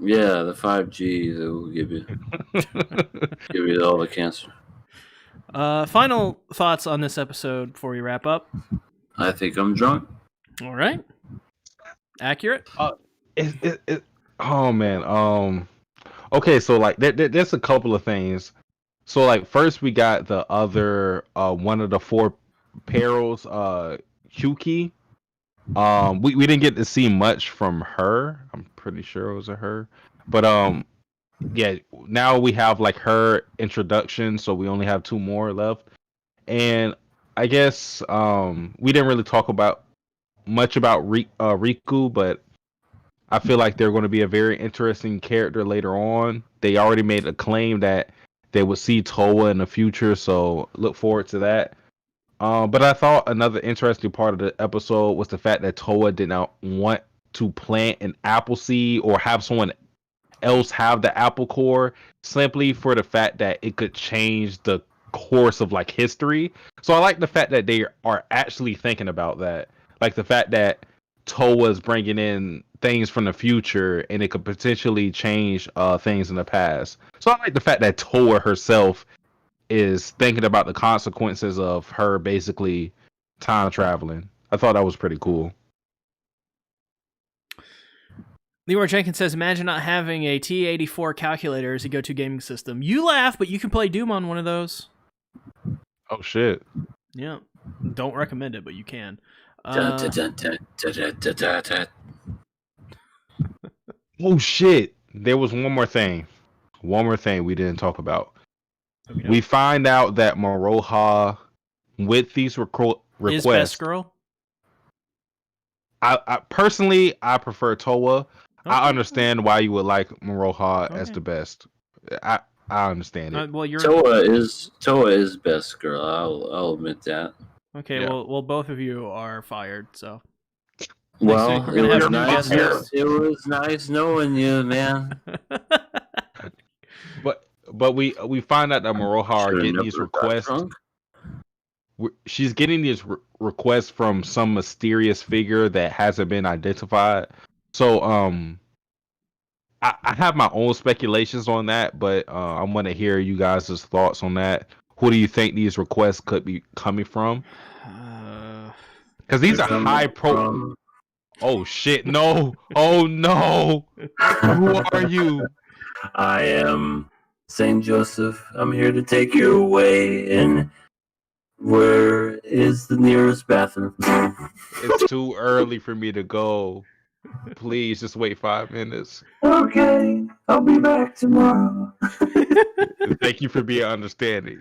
Yeah, the 5G that will give you all the cancer. Final thoughts on this episode before we wrap up. I think I'm drunk. All right. Accurate? Oh man. Okay, so like there's a couple of things. So like first we got the other one of the four perils, Hyuki. We didn't get to see much from her. I'm pretty sure it was a her. But yeah, now we have like her introduction, so we only have two more left. And I guess we didn't really talk about much about Riku, but I feel like they're going to be a very interesting character later on. They already made a claim that they would see Toa in the future, so look forward to that. But I thought another interesting part of the episode was the fact that Toa did not want to plant an apple seed or have someone else have the apple core simply for the fact that it could change the course of like history. So I like the fact that they are actually thinking about that. Like the fact that Toa's bringing in things from the future and it could potentially change things in the past. So I like the fact that Toa herself is thinking about the consequences of her basically time traveling. I thought that was pretty cool. Leroy Jenkins says, imagine not having a T84 calculator as a go-to gaming system. You laugh, but you can play Doom on one of those. Oh, shit. Yeah. Don't recommend it, but you can. Oh, shit. There was one more thing. One more thing we didn't talk about. Okay. We find out that Moroha, with these requests... Is best girl? I personally I prefer Toa. I Okay. understand why you would like Maroha as Okay. the best. I I understand it. Well, you're Toa is best girl. I'll admit that. okay. Yeah. Well, both of you are fired. So Well, we're gonna have new guest It, hosts. it was nice knowing you, man. But we find out that Maroha are Should've getting these never got requests. drunk. She's getting these requests from some mysterious figure that hasn't been identified. So I have my own speculations on that, but I want to hear you guys' thoughts on that. Who do you think these requests could be coming from? Because these are high pro. Oh shit! No! Oh no! Who are you? I am Saint Joseph. I'm here to take you away. And where is the nearest bathroom? It's too early for me to go. Please, just wait 5 minutes. Okay, I'll be back tomorrow. Thank you for being understanding.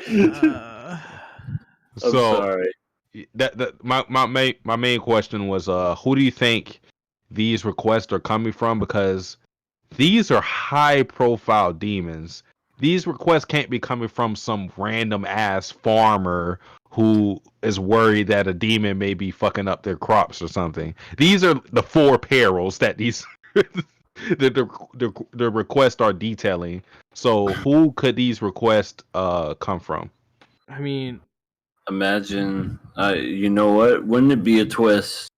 Uh, I'm So sorry. that my main question was who do you think these requests are coming from? Because these are high profile demons. These requests can't be coming from some random ass farmer who is worried that a demon may be fucking up their crops or something. These are the four perils that these the requests are detailing. So who could these requests come from? I mean, Imagine, you know what? Wouldn't it be a twist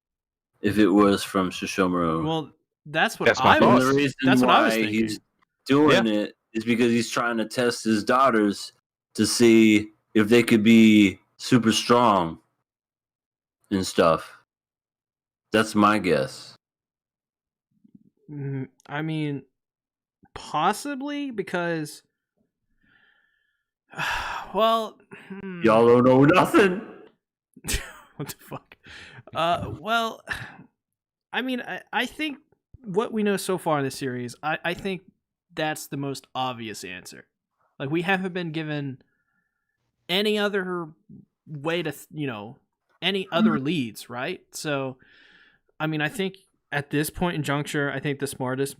if it was from Shishomura? well, that's what That's my I thought. And was. the reason That's what I was why thinking. he's doing it is because he's trying to test his daughters to see if they could be super strong and stuff. That's my guess. I mean, possibly because. Well, Y'all don't know nothing. what the fuck? Well, I mean, I think what we know so far in the series, I think that's the most obvious answer. Like, we haven't been given any other way to, any other leads, right? So, I mean, I think at this point in juncture, I think the smartest,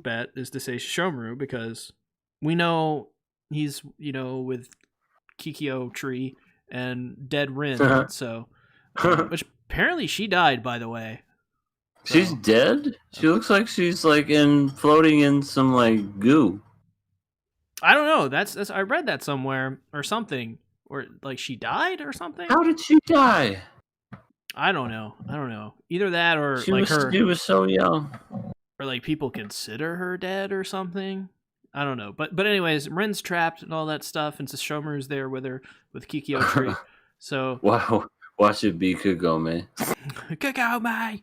bet is to say Shomaru because we know he's, with Kikyo Tree and Dead Rin. So, which apparently she died, by the way. She's So, dead? She looks like she's like floating in some like goo. I don't know. That's I read that somewhere or something, or like she died or something. How did she die? I don't know. Either that or She like she was so young. or like people consider her dead or something. I don't know. But anyways, Rin's trapped and all that stuff, and Sashomaru's there with her with Kikyo Tree. So Wow. Watch it be Kagome. Kagome.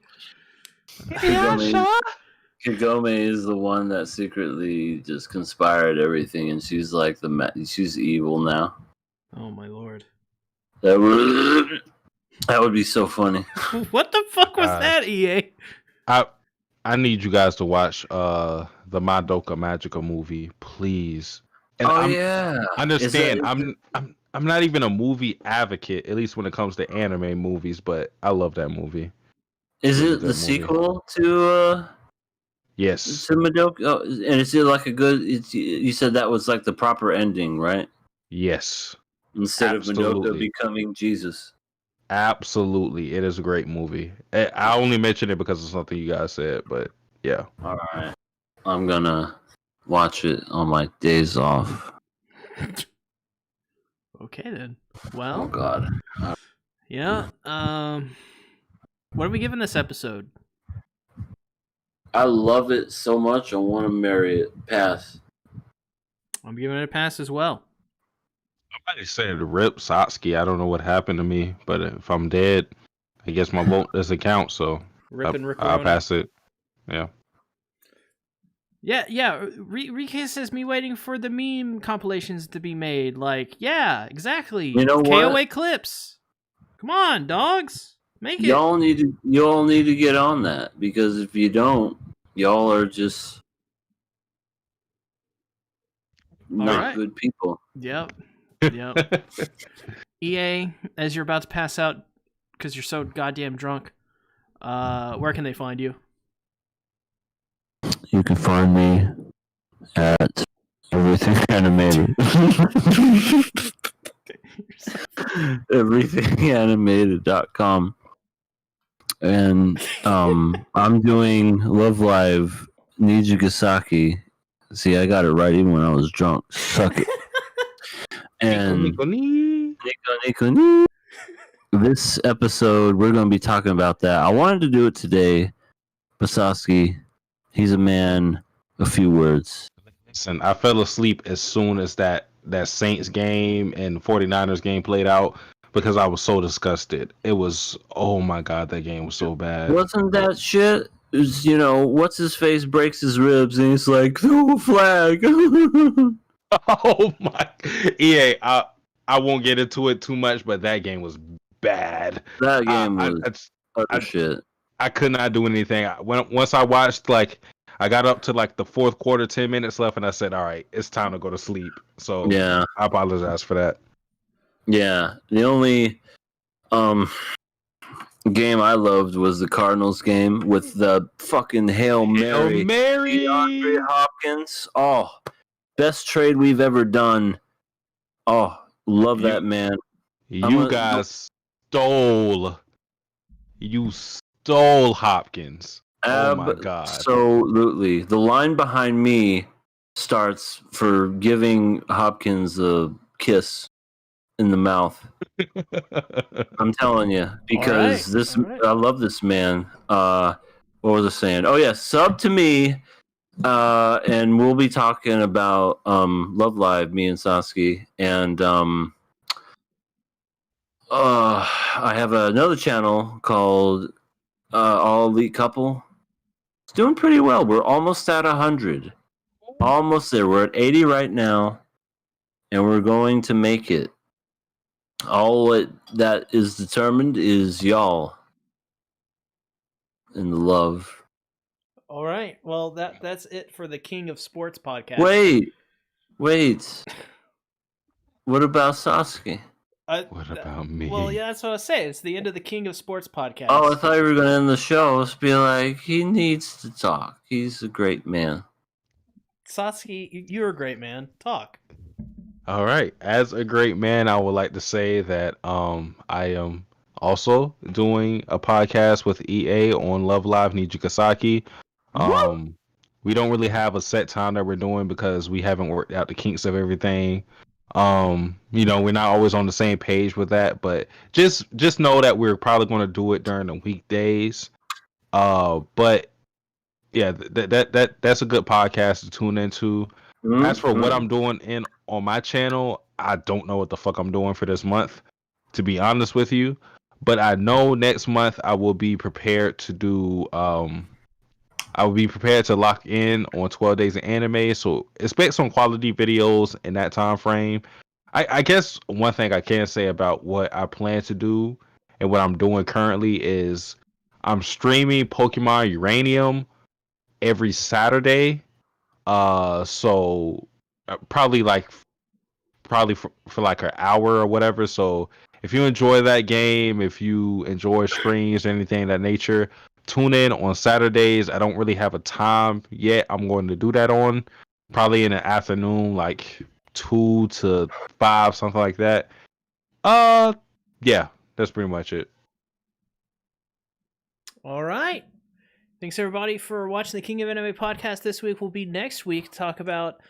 Kagome is the one that secretly just conspired everything, and she's like she's evil now. Oh my lord. That would be so funny. What the fuck was that, EA? I need you guys to watch the Madoka Magica movie, please. And understand I'm not even a movie advocate, at least when it comes to anime movies, but I love that movie. Is Really it good the movie. sequel to Yes. to Madoka? Oh, and is it like a good? You said that was like the proper ending, right? Yes. Instead of Madoka Absolutely. becoming Jesus. Absolutely. It is a great movie. I only mention it because of something you guys said, but yeah. All right, I'm gonna watch it on my days off. Okay then. Oh Well, God. yeah. What are we giving this episode? I love it so much. I want to marry it. Pass. I'm giving it a pass as well. Somebody said rip Satsuki. I don't know what happened to me, but if I'm dead, I guess my vote doesn't count, so I'll pass it. Yeah. Yeah. Rika says me waiting for the meme compilations to be made. Like, yeah, exactly. You know KOA what? clips. Come on, dogs. Make it. Y'all need to get on that, because if you don't, y'all are just not right. good people. Yep. EA, as you're about to pass out because you're so goddamn drunk, where can they find you? You can find me at Everything Animated. Everythinganimated.com. And I'm doing Love Live Nijigasaki. See, I got it right even when I was drunk. Suck it. And Nico, Nico. Nico, Nico. This episode, we're going to be talking about that. I wanted to do it today. Basowski, he's a man, a few words. Listen, I fell asleep as soon as that Saints game and 49ers game played out because I was so disgusted. It was, oh my God, that game was so bad. Wasn't that shit? It was, what's his face breaks his ribs and he's like, throw a flag. Oh my, EA, I won't get into it too much, but that game was bad. That game was utter shit. I could not do anything. Once I watched, I got up to the fourth quarter, 10 minutes left, and I said, all right, it's time to go to sleep. So yeah, I apologize for that. Yeah, the only game I loved was the Cardinals game with the fucking Hail Mary. Hail Mary! DeAndre Hopkins. Oh, best trade we've ever done. Oh, love that man. You guys stole Hopkins. Oh my God. Absolutely. The line behind me starts for giving Hopkins a kiss in the mouth. I'm telling you, because I love this man. What was I saying? Oh yeah, sub to me, and we'll be talking about Love Live, me and Sasuke, and I have another channel called All Elite Couple. It's doing pretty well. We're almost at 100. Almost there. We're at 80 right now, and we're going to make it. All that is determined is y'all and the love. All right. Well, that's it for the King of Sports podcast. Wait. What about Sasuke? What about me? Well, yeah, that's what I was saying. It's the end of the King of Sports podcast. Oh, I thought you were going to end the show. Let's be like, he needs to talk. He's a great man. Sasuke, you're a great man. Talk. All right. As a great man, I would like to say that I am also doing a podcast with EA on Love Live Nijigasaki. We don't really have a set time that we're doing because we haven't worked out the kinks of everything. We're not always on the same page with that, but just know that we're probably going to do it during the weekdays. But yeah, that's a good podcast to tune into. Mm-hmm. As for what I'm doing on my channel, I don't know what the fuck I'm doing for this month, to be honest with you. But I know next month I will be prepared to do I will be prepared to lock in on 12 Days of Anime, so expect some quality videos in that time frame. I guess one thing I can say about what I plan to do and what I'm doing currently is I'm streaming Pokemon Uranium every Saturday. So probably for an hour or whatever. So if you enjoy that game, if you enjoy streams or anything of that nature, tune in on Saturdays. I don't really have a time yet. I'm going to do that on probably in the afternoon, 2 to 5, something like that. Yeah, that's pretty much it. All right. Thanks everybody for watching the King of Anime podcast this week. We'll be next week to talk about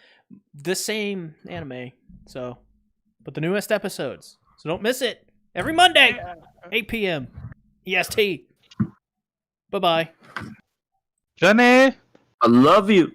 the same anime. But the newest episodes. So don't miss it. Every Monday, 8 p.m. EST. Bye-bye. Johnny, I love you.